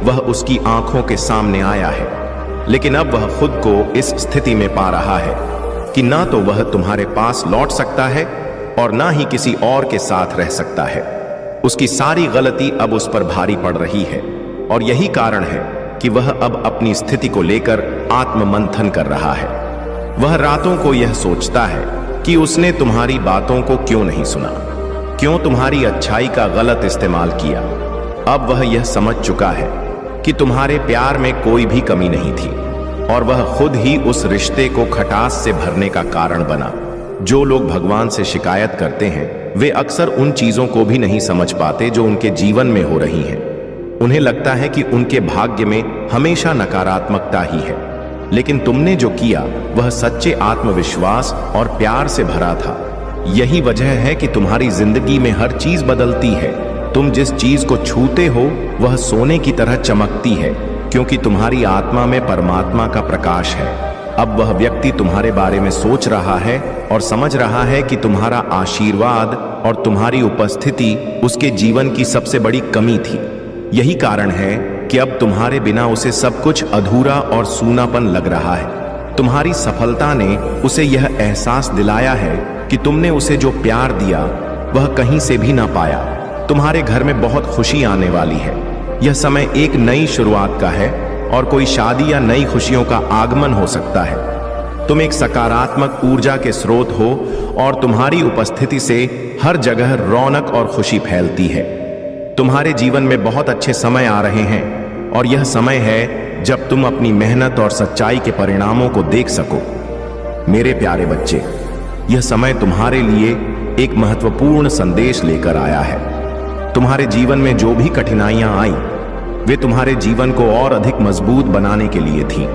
वह उसकी आंखों के सामने आया है, लेकिन अब वह खुद को इस स्थिति में पा रहा है कि ना तो वह तुम्हारे पास लौट सकता है और ना ही किसी और के साथ रह सकता है। उसकी सारी गलती अब उस पर भारी पड़ रही है और यही कारण है कि वह अब अपनी स्थिति को लेकर आत्ममंथन कर रहा है। वह रातों को यह सोचता है कि उसने तुम्हारी बातों को क्यों नहीं सुना, क्यों तुम्हारी अच्छाई का गलत इस्तेमाल किया। अब वह यह समझ चुका है कि तुम्हारे प्यार में कोई भी कमी नहीं थी और वह खुद ही उस रिश्ते को खटास से भरने का कारण बना। जो लोग भगवान से शिकायत करते हैं वे अक्सर उन चीजों को भी नहीं समझ पाते जो उनके जीवन में हो रही हैं। उन्हें लगता है कि उनके भाग्य में हमेशा नकारात्मकता ही है, लेकिन तुमने जो किया वह सच्चे आत्मविश्वास और प्यार से भरा था। यही वजह है कि तुम्हारी जिंदगी में हर चीज बदलती है। तुम जिस चीज को छूते हो वह सोने की तरह चमकती है, क्योंकि तुम्हारी आत्मा में परमात्मा का प्रकाश है। अब वह व्यक्ति तुम्हारे बारे में सोच रहा है और समझ रहा है कि तुम्हारा आशीर्वाद और तुम्हारी उपस्थिति उसके जीवन की सबसे बड़ी कमी थी। यही कारण है कि अब तुम्हारे बिना उसे सब कुछ अधूरा और सूनापन लग रहा है। तुम्हारी सफलता ने उसे यह एहसास दिलाया है कि तुमने उसे जो प्यार दिया वह कहीं से भी ना पाया। तुम्हारे घर में बहुत खुशी आने वाली है। यह समय एक नई शुरुआत का है और कोई शादी या नई खुशियों का आगमन हो सकता है। तुम एक सकारात्मक ऊर्जा के स्रोत हो और तुम्हारी उपस्थिति से हर जगह रौनक और खुशी फैलती है। तुम्हारे जीवन में बहुत अच्छे समय आ रहे हैं और यह समय है जब तुम अपनी मेहनत और सच्चाई के परिणामों को देख सको। मेरे प्यारे बच्चे, यह समय तुम्हारे लिए एक महत्वपूर्ण संदेश लेकर आया है। तुम्हारे जीवन में जो भी कठिनाइयां आई वे तुम्हारे जीवन को और अधिक मजबूत बनाने के लिए थीं।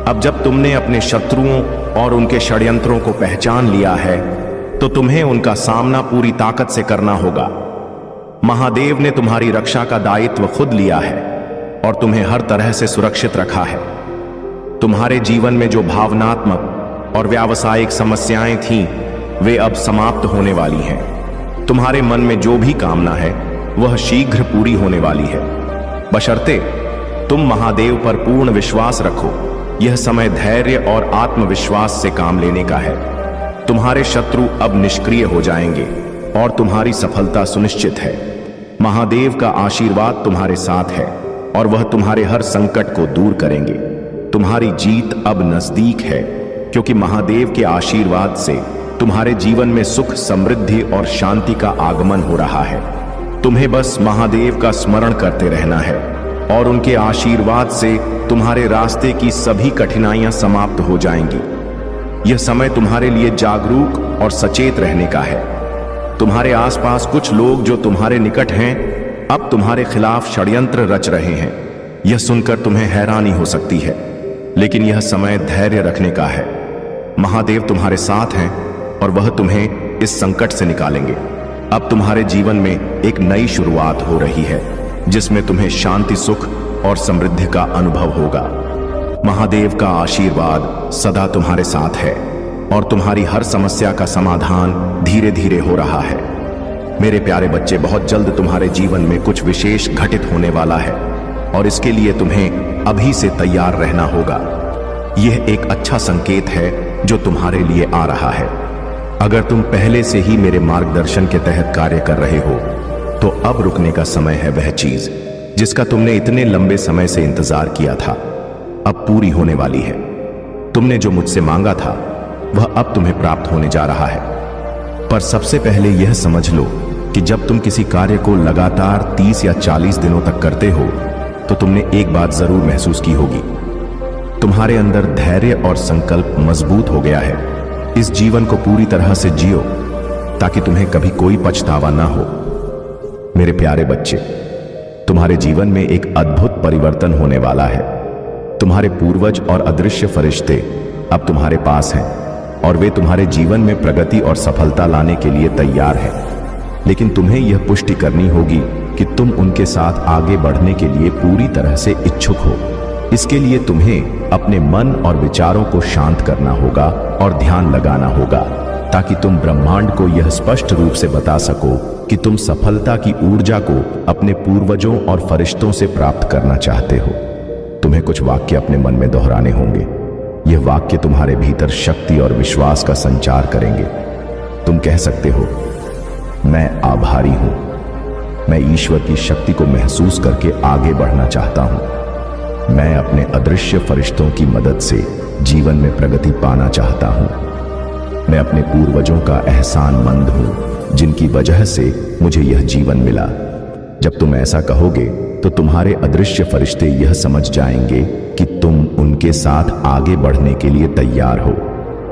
अब जब तुमने अपने शत्रुओं और उनके षड्यंत्रों को पहचान लिया है तो तुम्हें उनका सामना पूरी ताकत से करना होगा। महादेव ने तुम्हारी रक्षा का दायित्व खुद लिया है और तुम्हें हर तरह से सुरक्षित रखा है। तुम्हारे जीवन में जो भावनात्मक और व्यावसायिक समस्याएं थीं वे अब समाप्त होने वाली हैं। तुम्हारे मन में जो भी कामना है वह शीघ्र पूरी होने वाली है, बशर्ते तुम महादेव पर पूर्ण विश्वास रखो। यह समय धैर्य और आत्मविश्वास से काम लेने का है। तुम्हारे शत्रु अब निष्क्रिय हो जाएंगे और तुम्हारी सफलता सुनिश्चित है। महादेव का आशीर्वाद तुम्हारे साथ है और वह तुम्हारे हर संकट को दूर करेंगे। तुम्हारी जीत अब नजदीक है, क्योंकि महादेव के आशीर्वाद से तुम्हारे जीवन में सुख, समृद्धि और शांति का आगमन हो रहा है। तुम्हें बस महादेव का स्मरण करते रहना है और उनके आशीर्वाद से तुम्हारे रास्ते की सभी कठिनाइयां समाप्त हो जाएंगी। यह समय तुम्हारे लिए जागरूक और सचेत रहने का है। तुम्हारे आसपास कुछ लोग जो तुम्हारे निकट हैं अब तुम्हारे खिलाफ षड्यंत्र रच रहे हैं। यह सुनकर तुम्हें हैरानी हो सकती है, लेकिन यह समय धैर्य रखने का है। महादेव तुम्हारे साथ हैं और वह तुम्हें इस संकट से निकालेंगे। अब तुम्हारे जीवन में एक नई शुरुआत हो रही है जिसमें तुम्हें शांति, सुख और समृद्धि का अनुभव होगा। महादेव का आशीर्वाद सदा तुम्हारे साथ है और तुम्हारी हर समस्या का समाधान धीरे धीरे हो रहा है। मेरे प्यारे बच्चे, बहुत जल्द तुम्हारे जीवन में कुछ विशेष घटित होने वाला है और इसके लिए तुम्हें अभी से तैयार रहना होगा। यह एक अच्छा संकेत है जो तुम्हारे लिए आ रहा है। अगर तुम पहले से ही मेरे मार्गदर्शन के तहत कार्य कर रहे हो तो अब रुकने का समय है। वह चीज जिसका तुमने इतने लंबे समय से इंतजार किया था अब पूरी होने वाली है। तुमने जो मुझसे मांगा था वह अब तुम्हें प्राप्त होने जा रहा है। पर सबसे पहले यह समझ लो कि जब तुम किसी कार्य को लगातार 30 या 40 दिनों तक करते हो तो तुमने एक बात जरूर महसूस की होगी। तुम्हारे अंदर धैर्य और संकल्प मजबूत हो गया है। इस जीवन को पूरी तरह से जियो ताकि तुम्हें कभी कोई पछतावा ना हो। मेरे प्यारे बच्चे, तुम्हारे जीवन में एक अद्भुत परिवर्तन होने वाला है। तुम्हारे पूर्वज और अदृश्य फरिश्ते अब तुम्हारे पास हैं और वे तुम्हारे जीवन में प्रगति और सफलता लाने के लिए तैयार हैं। लेकिन तुम्हें यह पुष्टि करनी होगी कि तुम उनके साथ आगे बढ़ने के लिए पूरी तरह से इच्छुक हो। इसके लिए तुम्हें अपने मन और विचारों को शांत करना होगा और ध्यान लगाना होगा, ताकि तुम ब्रह्मांड को यह स्पष्ट रूप से बता सको कि तुम सफलता की ऊर्जा को अपने पूर्वजों और फरिश्तों से प्राप्त करना चाहते हो। तुम्हें कुछ वाक्य अपने मन में दोहराने होंगे। यह वाक्य तुम्हारे भीतर शक्ति और विश्वास का संचार करेंगे। तुम कह सकते हो, मैं आभारी हूं, मैं ईश्वर की शक्ति को महसूस करके आगे बढ़ना चाहता हूं, मैं अपने अदृश्य फरिश्तों की मदद से जीवन में प्रगति पाना चाहता हूं, मैं अपने पूर्वजों का एहसानमंद हूं जिनकी वजह से मुझे यह जीवन मिला। जब तुम ऐसा कहोगे तो तुम्हारे अदृश्य फरिश्ते यह समझ जाएंगे कि तुम उनके साथ आगे बढ़ने के लिए तैयार हो।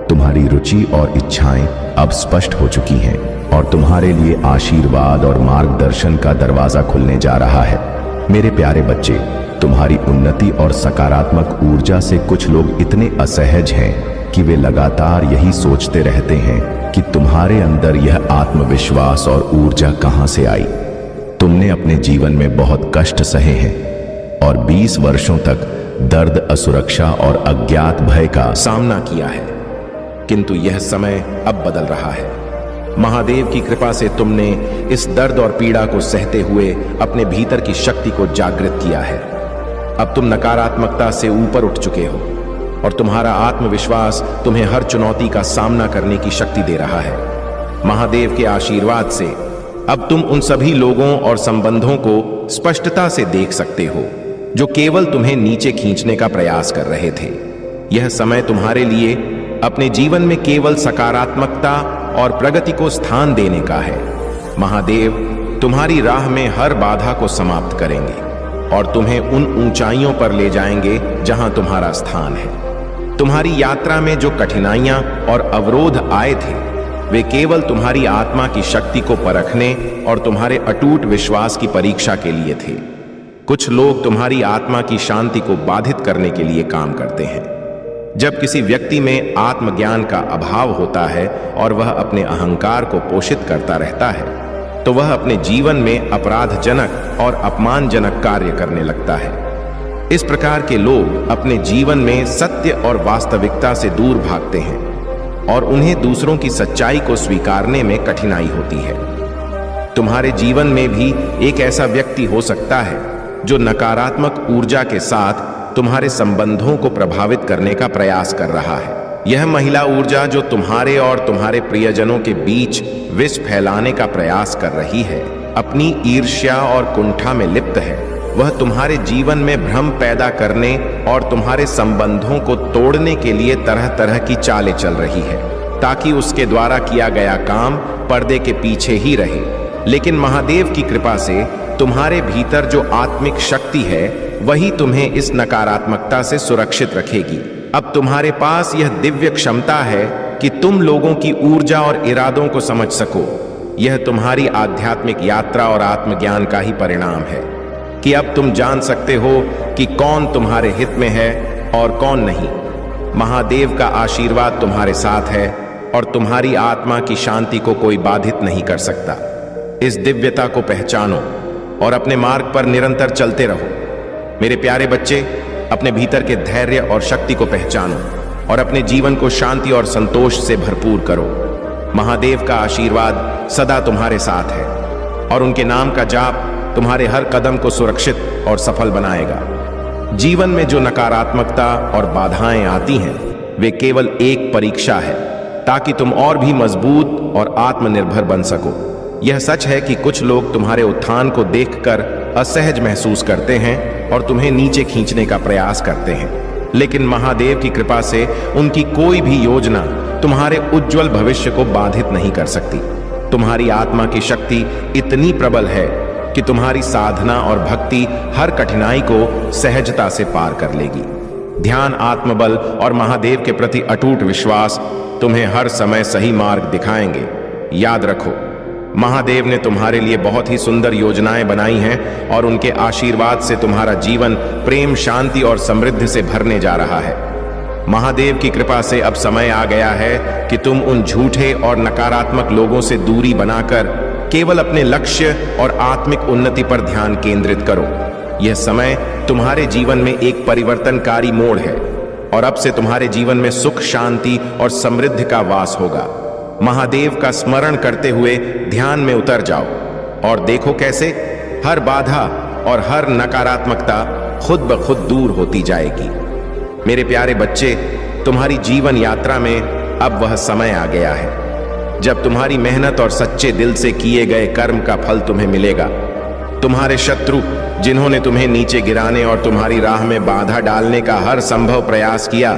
तुम्हारी रुचि और इच्छाएं अब स्पष्ट हो चुकी हैं और तुम्हारे लिए आशीर्वाद और मार्गदर्शन का दरवाजा खुलने जा रहा है। मेरे प्यारे बच्चे, तुम्हारी उन्नति और सकारात्मक ऊर्जा से कुछ लोग इतने असहज हैं कि वे लगातार यही सोचते रहते हैं कि तुम्हारे अंदर यह आत्मविश्वास और ऊर्जा कहां से आई। तुमने अपने जीवन में बहुत कष्ट सहे हैं और 20 वर्षों तक दर्द, असुरक्षा और अज्ञात भय का सामना किया है, किंतु यह समय अब बदल रहा है। महादेव की कृपा से तुमने इस दर्द और पीड़ा को सहते हुए अपने भीतर की शक्ति को जागृत किया है। अब तुम नकारात्मकता से ऊपर उठ चुके हो और तुम्हारा आत्मविश्वास तुम्हें हर चुनौती का सामना करने की शक्ति दे रहा है। महादेव के आशीर्वाद से अब तुम उन सभी लोगों और संबंधों को स्पष्टता से देख सकते हो जो केवल तुम्हें नीचे खींचने का प्रयास कर रहे थे। यह समय तुम्हारे लिए अपने जीवन में केवल सकारात्मकता और प्रगति को स्थान देने का है। महादेव तुम्हारी राह में हर बाधा को समाप्त करेंगे और तुम्हें उन ऊंचाइयों पर ले जाएंगे जहां तुम्हारा स्थान है। तुम्हारी यात्रा में जो कठिनाइयां और अवरोध आए थे, वे केवल तुम्हारी आत्मा की शक्ति को परखने और तुम्हारे अटूट विश्वास की परीक्षा के लिए थे। कुछ लोग तुम्हारी आत्मा की शांति को बाधित करने के लिए काम करते हैं। जब किसी व्यक्ति में आत्मज्ञान का अभाव होता है और वह अपने अहंकार को पोषित करता रहता है, तो वह अपने जीवन में अपराधजनक और अपमानजनक कार्य करने लगता है। इस प्रकार के लोग अपने जीवन में सत्य और वास्तविकता से दूर भागते हैं और उन्हें दूसरों की सच्चाई को स्वीकारने में कठिनाई होती है। तुम्हारे जीवन में भी एक ऐसा व्यक्ति हो सकता है जो नकारात्मक ऊर्जा के साथ तुम्हारे संबंधों को प्रभावित करने का प्रयास कर रहा है। यह महिला ऊर्जा जो तुम्हारे और तुम्हारे प्रियजनों के बीच विष फैलाने का प्रयास कर रही है, अपनी ईर्ष्या और कुंठा में लिप्त है। वह तुम्हारे जीवन में भ्रम पैदा करने और तुम्हारे संबंधों को तोड़ने के लिए तरह तरह की चालें चल रही है, ताकि उसके द्वारा किया गया काम पर्दे के पीछे ही रहे। लेकिन महादेव की कृपा से तुम्हारे भीतर जो आत्मिक शक्ति है, वही तुम्हें इस नकारात्मकता से सुरक्षित रखेगी। अब तुम्हारे पास यह दिव्य क्षमता है कि तुम लोगों की ऊर्जा और इरादों को समझ सको। यह तुम्हारी आध्यात्मिक यात्रा और आत्मज्ञान का ही परिणाम है कि अब तुम जान सकते हो कि कौन तुम्हारे हित में है और कौन नहीं। महादेव का आशीर्वाद तुम्हारे साथ है और तुम्हारी आत्मा की शांति को कोई बाधित नहीं कर सकता। इस दिव्यता को पहचानो और अपने मार्ग पर निरंतर चलते रहो। मेरे प्यारे बच्चे, अपने भीतर के धैर्य और शक्ति को पहचानो और अपने जीवन को शांति और संतोष से भरपूर करो। महादेव का आशीर्वाद सदा तुम्हारे साथ है और उनके नाम का जाप तुम्हारे हर कदम को सुरक्षित और सफल बनाएगा। जीवन में जो नकारात्मकता और बाधाएं आती हैं, वे केवल एक परीक्षा है, ताकि तुम और भी मजबूत और आत्मनिर्भर बन सको। यह सच है कि कुछ लोग तुम्हारे उत्थान को देखकर असहज महसूस करते हैं और तुम्हें नीचे खींचने का प्रयास करते हैं, लेकिन महादेव की कृपा से उनकी कोई भी योजना तुम्हारे उज्जवल भविष्य को बाधित नहीं कर सकती। तुम्हारी आत्मा की शक्ति इतनी प्रबल है कि तुम्हारी साधना और भक्ति हर कठिनाई को सहजता से पार कर लेगी। ध्यान, आत्मबल और महादेव के प्रति अटूट विश्वास तुम्हें हर समय सही मार्ग दिखाएंगे। याद रखो, महादेव ने तुम्हारे लिए बहुत ही सुंदर योजनाएं बनाई हैं और उनके आशीर्वाद से तुम्हारा जीवन प्रेम, शांति और समृद्धि से भरने जा रहा है। महादेव की कृपा से अब समय आ गया है कि तुम उन झूठे और नकारात्मक लोगों से दूरी बनाकर केवल अपने लक्ष्य और आत्मिक उन्नति पर ध्यान केंद्रित करो। यह समय तुम्हारे जीवन में एक परिवर्तनकारी मोड़ है और अब से तुम्हारे जीवन में सुख, शांति और समृद्धि का वास होगा। महादेव का स्मरण करते हुए ध्यान में उतर जाओ और देखो कैसे हर बाधा और हर नकारात्मकता खुद ब खुद दूर होती जाएगी। मेरे प्यारे बच्चे, तुम्हारी जीवन यात्रा में अब वह समय आ गया है जब तुम्हारी मेहनत और सच्चे दिल से किए गए कर्म का फल तुम्हें मिलेगा। तुम्हारे शत्रु जिन्होंने तुम्हें नीचे गिराने और तुम्हारी राह में बाधा डालने का हर संभव प्रयास किया,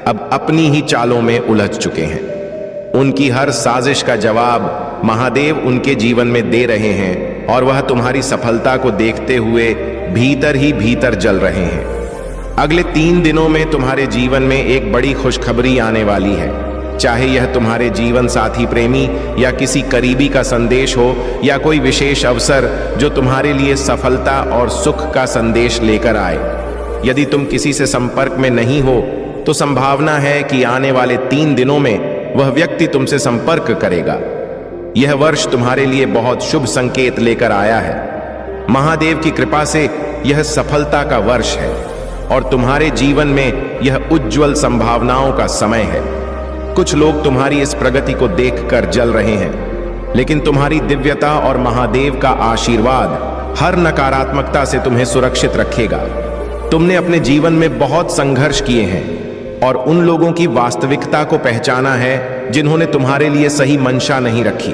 अब अपनी ही चालों में उलझ चुके हैं। उनकी हर साजिश का जवाब महादेव उनके जीवन में दे रहे हैं और वह तुम्हारी सफलता को देखते हुए भीतर ही भीतर जल रहे हैं। अगले 3 दिनों में तुम्हारे जीवन में एक बड़ी खुशखबरी आने वाली है। चाहे यह तुम्हारे जीवन साथी, प्रेमी या किसी करीबी का संदेश हो या कोई विशेष अवसर जो तुम्हारे लिए सफलता और सुख का संदेश लेकर आए। यदि तुम किसी से संपर्क में नहीं हो तो संभावना है कि आने वाले 3 दिनों में वह व्यक्ति तुमसे संपर्क करेगा। यह वर्ष तुम्हारे लिए बहुत शुभ संकेत लेकर आया है। महादेव की कृपा से यह सफलता का वर्ष है और तुम्हारे जीवन में यह उज्जवल संभावनाओं का समय है। कुछ लोग तुम्हारी इस प्रगति को देखकर जल रहे हैं, लेकिन तुम्हारी दिव्यता और महादेव का आशीर्वाद हर नकारात्मकता से तुम्हें सुरक्षित रखेगा। तुमने अपने जीवन में बहुत संघर्ष किए हैं और उन लोगों की वास्तविकता को पहचाना है जिन्होंने तुम्हारे लिए सही मंशा नहीं रखी।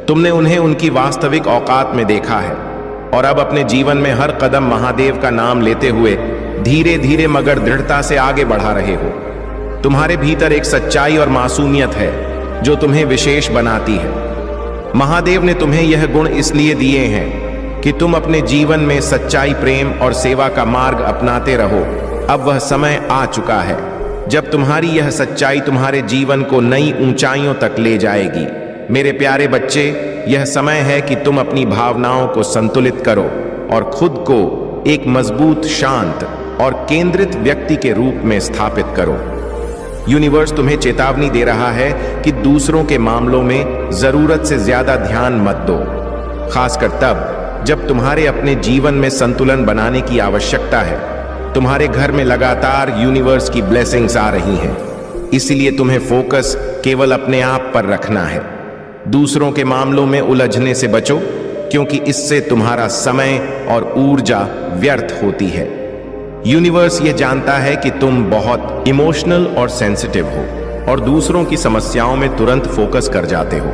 तुमने उन्हें उनकी वास्तविक औकात में देखा है और अब अपने जीवन में हर कदम महादेव का नाम लेते हुए धीरे धीरे मगर दृढ़ता से आगे बढ़ा रहे हो। तुम्हारे भीतर एक सच्चाई और मासूमियत है जो तुम्हें विशेष बनाती है। महादेव ने तुम्हें यह गुण इसलिए दिए हैं कि तुम अपने जीवन में सच्चाई, प्रेम और सेवा का मार्ग अपनाते रहो। अब वह समय आ चुका है जब तुम्हारी यह सच्चाई तुम्हारे जीवन को नई ऊंचाइयों तक ले जाएगी। मेरे प्यारे बच्चे, यह समय है कि तुम अपनी भावनाओं को संतुलित करो और खुद को एक मजबूत, शांत और केंद्रित व्यक्ति के रूप में स्थापित करो। यूनिवर्स तुम्हें चेतावनी दे रहा है कि दूसरों के मामलों में जरूरत से ज्यादा ध्यान मत दो, खासकर तब जब तुम्हारे अपने जीवन में संतुलन बनाने की आवश्यकता है। तुम्हारे घर में लगातार यूनिवर्स की ब्लेसिंग्स आ रही हैं, इसलिए तुम्हें फोकस केवल अपने आप पर रखना है। दूसरों के मामलों में उलझने से बचो, क्योंकि इससे तुम्हारा समय और ऊर्जा व्यर्थ होती है। यूनिवर्स ये जानता है कि तुम बहुत इमोशनल और सेंसिटिव हो और दूसरों की समस्याओं में तुरंत फोकस कर जाते हो।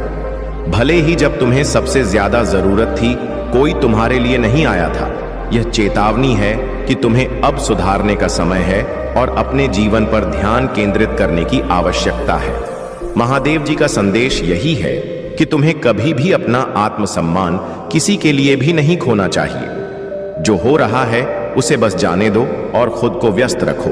भले ही जब तुम्हें सबसे ज्यादा जरूरत थी, कोई तुम्हारे लिए नहीं आया था। यह चेतावनी है कि तुम्हें अब सुधारने का समय है और अपने जीवन पर ध्यान केंद्रित करने की आवश्यकता है। महादेव जी का संदेश यही है कि तुम्हें कभी भी अपना आत्मसम्मान किसी के लिए भी नहीं खोना चाहिए। जो हो रहा है उसे बस जाने दो और खुद को व्यस्त रखो।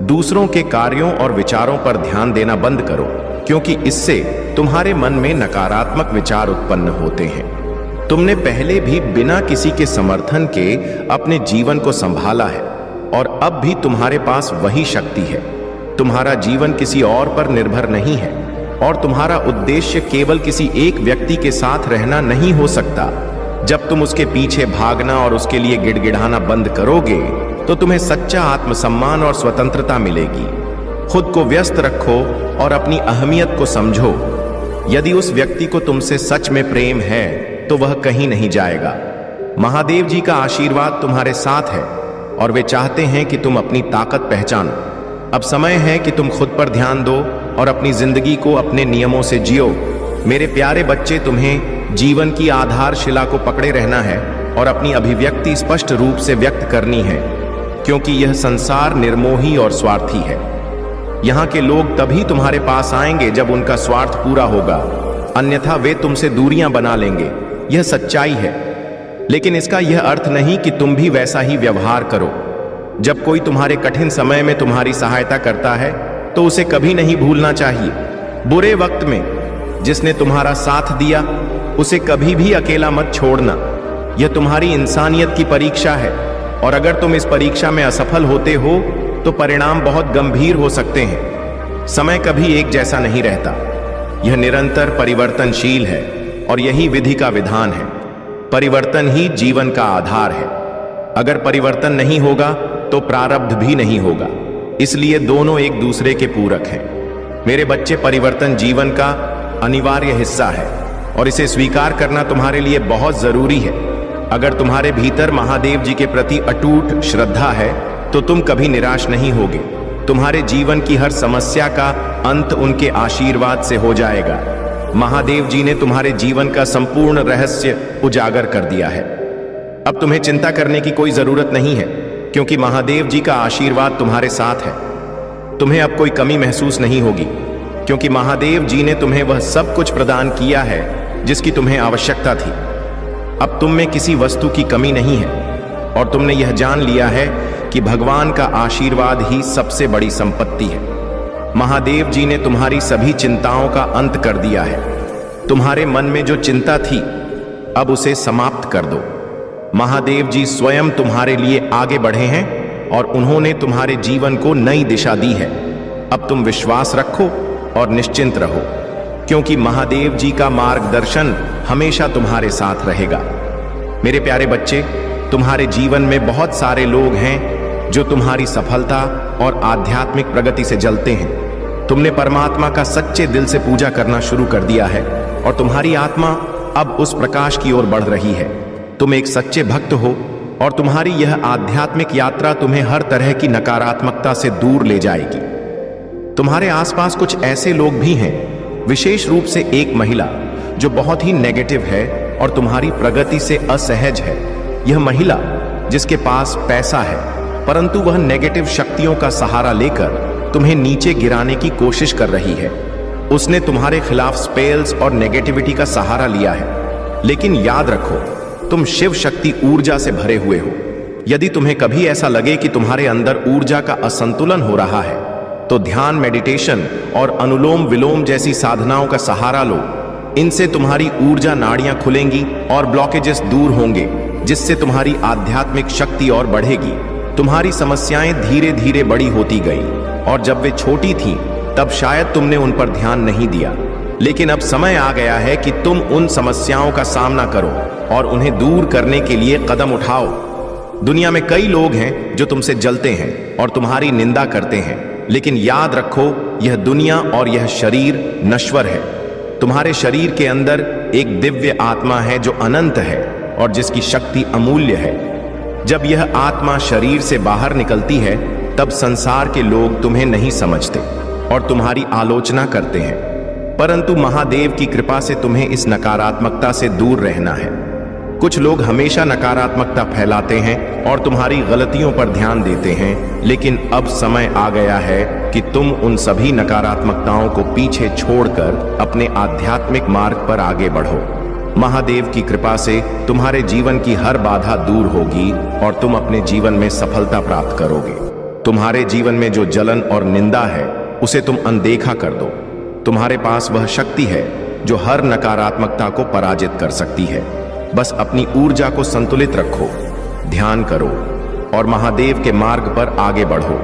दूसरों के कार्यों और विचारों पर ध्यान देना बंद करो, क्योंकि इससे तुम्हारे मन में नकारात्मक विचार उत्पन्न होते हैं। तुमने पहले भी बिना किसी के समर्थन के अपने जीवन को संभाला है और अब भी तुम्हारे पास वही शक्ति है। तुम्हारा जीवन किसी और पर निर्भर नहीं है और तुम्हारा उद्देश्य केवल किसी एक व्यक्ति के साथ रहना नहीं हो सकता। जब तुम उसके पीछे भागना और उसके लिए गिड़गिड़ाना बंद करोगे तो तुम्हें सच्चा आत्मसम्मान और स्वतंत्रता मिलेगी। खुद को व्यस्त रखो और अपनी अहमियत को समझो। यदि उस व्यक्ति को तुमसे सच में प्रेम है तो वह कहीं नहीं जाएगा। महादेव जी का आशीर्वाद तुम्हारे साथ है और वे चाहते हैं कि तुम अपनी ताकत पहचानो। अब समय है कि तुम खुद पर ध्यान दो और अपनी जिंदगी को अपने नियमों से जियो। मेरे प्यारे बच्चे, तुम्हें जीवन की आधारशिला को पकड़े रहना है और अपनी अभिव्यक्ति स्पष्ट रूप से व्यक्त करनी है, क्योंकि यह संसार निर्मोही और स्वार्थी है। यहाँ के लोग तभी तुम्हारे पास आएंगे जब उनका स्वार्थ पूरा होगा, अन्यथा वे तुमसे दूरियां बना लेंगे। यह सच्चाई है, लेकिन इसका यह अर्थ नहीं कि तुम भी वैसा ही व्यवहार करो। जब कोई तुम्हारे कठिन समय में तुम्हारी सहायता करता है तो उसे कभी नहीं भूलना चाहिए। बुरे वक्त में जिसने तुम्हारा साथ दिया उसे कभी भी अकेला मत छोड़ना। यह तुम्हारी इंसानियत की परीक्षा है और अगर तुम इस परीक्षा में असफल होते हो तो परिणाम बहुत गंभीर हो सकते हैं। समय कभी एक जैसा नहीं रहता, यह निरंतर परिवर्तनशील है और यही विधि का विधान है। परिवर्तन ही जीवन का आधार है। अगर परिवर्तन नहीं होगा तो प्रारब्ध भी नहीं होगा, इसलिए दोनों एक दूसरे के पूरक हैं। मेरे बच्चे, परिवर्तन जीवन का अनिवार्य हिस्सा है और इसे स्वीकार करना तुम्हारे लिए बहुत जरूरी है। अगर तुम्हारे भीतर महादेव जी के प्रति अटूट श्रद्धा है तो तुम कभी निराश नहीं होगे। तुम्हारे जीवन की हर समस्या का अंत उनके आशीर्वाद से हो जाएगा। महादेव जी ने तुम्हारे जीवन का संपूर्ण रहस्य उजागर कर दिया है। अब तुम्हें चिंता करने की कोई जरूरत नहीं है, क्योंकि महादेव जी का आशीर्वाद तुम्हारे साथ है। तुम्हें अब कोई कमी महसूस नहीं होगी, क्योंकि महादेव जी ने तुम्हें वह सब कुछ प्रदान किया है जिसकी तुम्हें आवश्यकता थी। अब तुम में किसी वस्तु की कमी नहीं है और तुमने यह जान लिया है कि भगवान का आशीर्वाद ही सबसे बड़ी संपत्ति है। महादेव जी ने तुम्हारी सभी चिंताओं का अंत कर दिया है। तुम्हारे मन में जो चिंता थी, अब उसे समाप्त कर दो। महादेव जी स्वयं तुम्हारे लिए आगे बढ़े हैं और उन्होंने तुम्हारे जीवन को नई दिशा दी है। अब तुम विश्वास रखो और निश्चिंत रहो, क्योंकि महादेव जी का मार्गदर्शन हमेशा तुम्हारे साथ रहेगा। मेरे प्यारे बच्चे, तुम्हारे जीवन में बहुत सारे लोग हैं जो तुम्हारी सफलता और आध्यात्मिक प्रगति से जलते हैं। तुमने परमात्मा का सच्चे दिल से पूजा करना शुरू कर दिया है और तुम्हारी आत्मा अब उस प्रकाश की ओर बढ़ रही है। तुम एक सच्चे भक्त हो और तुम्हारी यह आध्यात्मिक यात्रा तुम्हें हर तरह की नकारात्मकता से दूर ले जाएगी। तुम्हारे आसपास कुछ ऐसे लोग भी हैं, विशेष रूप से एक महिला जो बहुत ही नेगेटिव है और तुम्हारी प्रगति से असहज है। यह महिला जिसके पास पैसा है, परंतु वह नेगेटिव शक्तियों का सहारा लेकर तुम्हें नीचे गिराने की कोशिश कर रही है। उसने तुम्हारे खिलाफ स्पेल्स और नेगेटिविटी का सहारा लिया है। लेकिन याद रखो, तुम शिव शक्ति ऊर्जा से भरे हुए हो। यदि तुम्हें कभी ऐसा लगे कि तुम्हारे अंदर ऊर्जा का असंतुलन हो रहा है, तो ध्यान, मेडिटेशन और अनुलोम विलोम जैसी साधनाओं का सहारा लो। इनसे तुम्हारी ऊर्जा नाड़ियां खुलेंगी और ब्लॉकेजेस दूर होंगे, जिससे तुम्हारी आध्यात्मिक शक्ति और बढ़ेगी। तुम्हारी समस्याएं धीरे धीरे बड़ी होती गई और जब वे छोटी थीं, तब शायद तुमने उन पर ध्यान नहीं दिया। लेकिन अब समय आ गया है कि तुम उन समस्याओं का सामना करो और उन्हें दूर करने के लिए कदम उठाओ। दुनिया में कई लोग हैं जो तुमसे जलते हैं और तुम्हारी निंदा करते हैं, लेकिन याद रखो, यह दुनिया और यह शरीर नश्वर है। तुम्हारे शरीर के अंदर एक दिव्य आत्मा है जो अनंत है और जिसकी शक्ति अमूल्य है। जब यह आत्मा शरीर से बाहर निकलती है, तब संसार के लोग तुम्हें नहीं समझते और तुम्हारी आलोचना करते हैं, परंतु महादेव की कृपा से तुम्हें इस नकारात्मकता से दूर रहना है। कुछ लोग हमेशा नकारात्मकता फैलाते हैं और तुम्हारी गलतियों पर ध्यान देते हैं, लेकिन अब समय आ गया है कि तुम उन सभी नकारात्मकताओं को पीछे छोड़कर अपने आध्यात्मिक मार्ग पर आगे बढ़ो। महादेव की कृपा से तुम्हारे जीवन की हर बाधा दूर होगी और तुम अपने जीवन में सफलता प्राप्त करोगे। तुम्हारे जीवन में जो जलन और निंदा है, उसे तुम अनदेखा कर दो। तुम्हारे पास वह शक्ति है जो हर नकारात्मकता को पराजित कर सकती है। बस अपनी ऊर्जा को संतुलित रखो, ध्यान करो और महादेव के मार्ग पर आगे बढ़ो।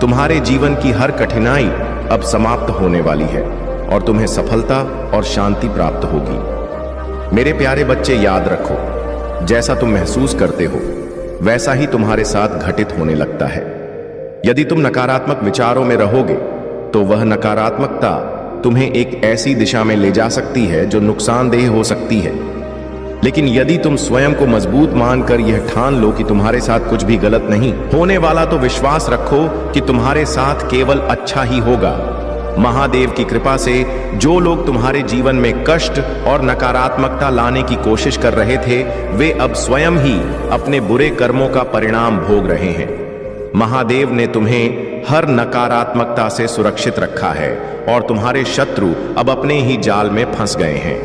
तुम्हारे जीवन की हर कठिनाई अब समाप्त होने वाली है और तुम्हें सफलता और शांति प्राप्त होगी। मेरे प्यारे बच्चे, याद रखो, जैसा तुम महसूस करते हो वैसा ही तुम्हारे साथ घटित होने लगता है। यदि तुम नकारात्मक विचारों में रहोगे तो वह नकारात्मकता तुम्हें एक ऐसी दिशा में ले जा सकती है जो नुकसानदेह हो सकती है। लेकिन यदि तुम स्वयं को मजबूत मानकर यह ठान लो कि तुम्हारे साथ कुछ भी गलत नहीं होने वाला, तो विश्वास रखो कि तुम्हारे साथ केवल अच्छा ही होगा। महादेव की कृपा से जो लोग तुम्हारे जीवन में कष्ट और नकारात्मकता लाने की कोशिश कर रहे थे, वे अब स्वयं ही अपने बुरे कर्मों का परिणाम भोग रहे हैं। महादेव ने तुम्हें हर नकारात्मकता से सुरक्षित रखा है और तुम्हारे शत्रु अब अपने ही जाल में फंस गए हैं।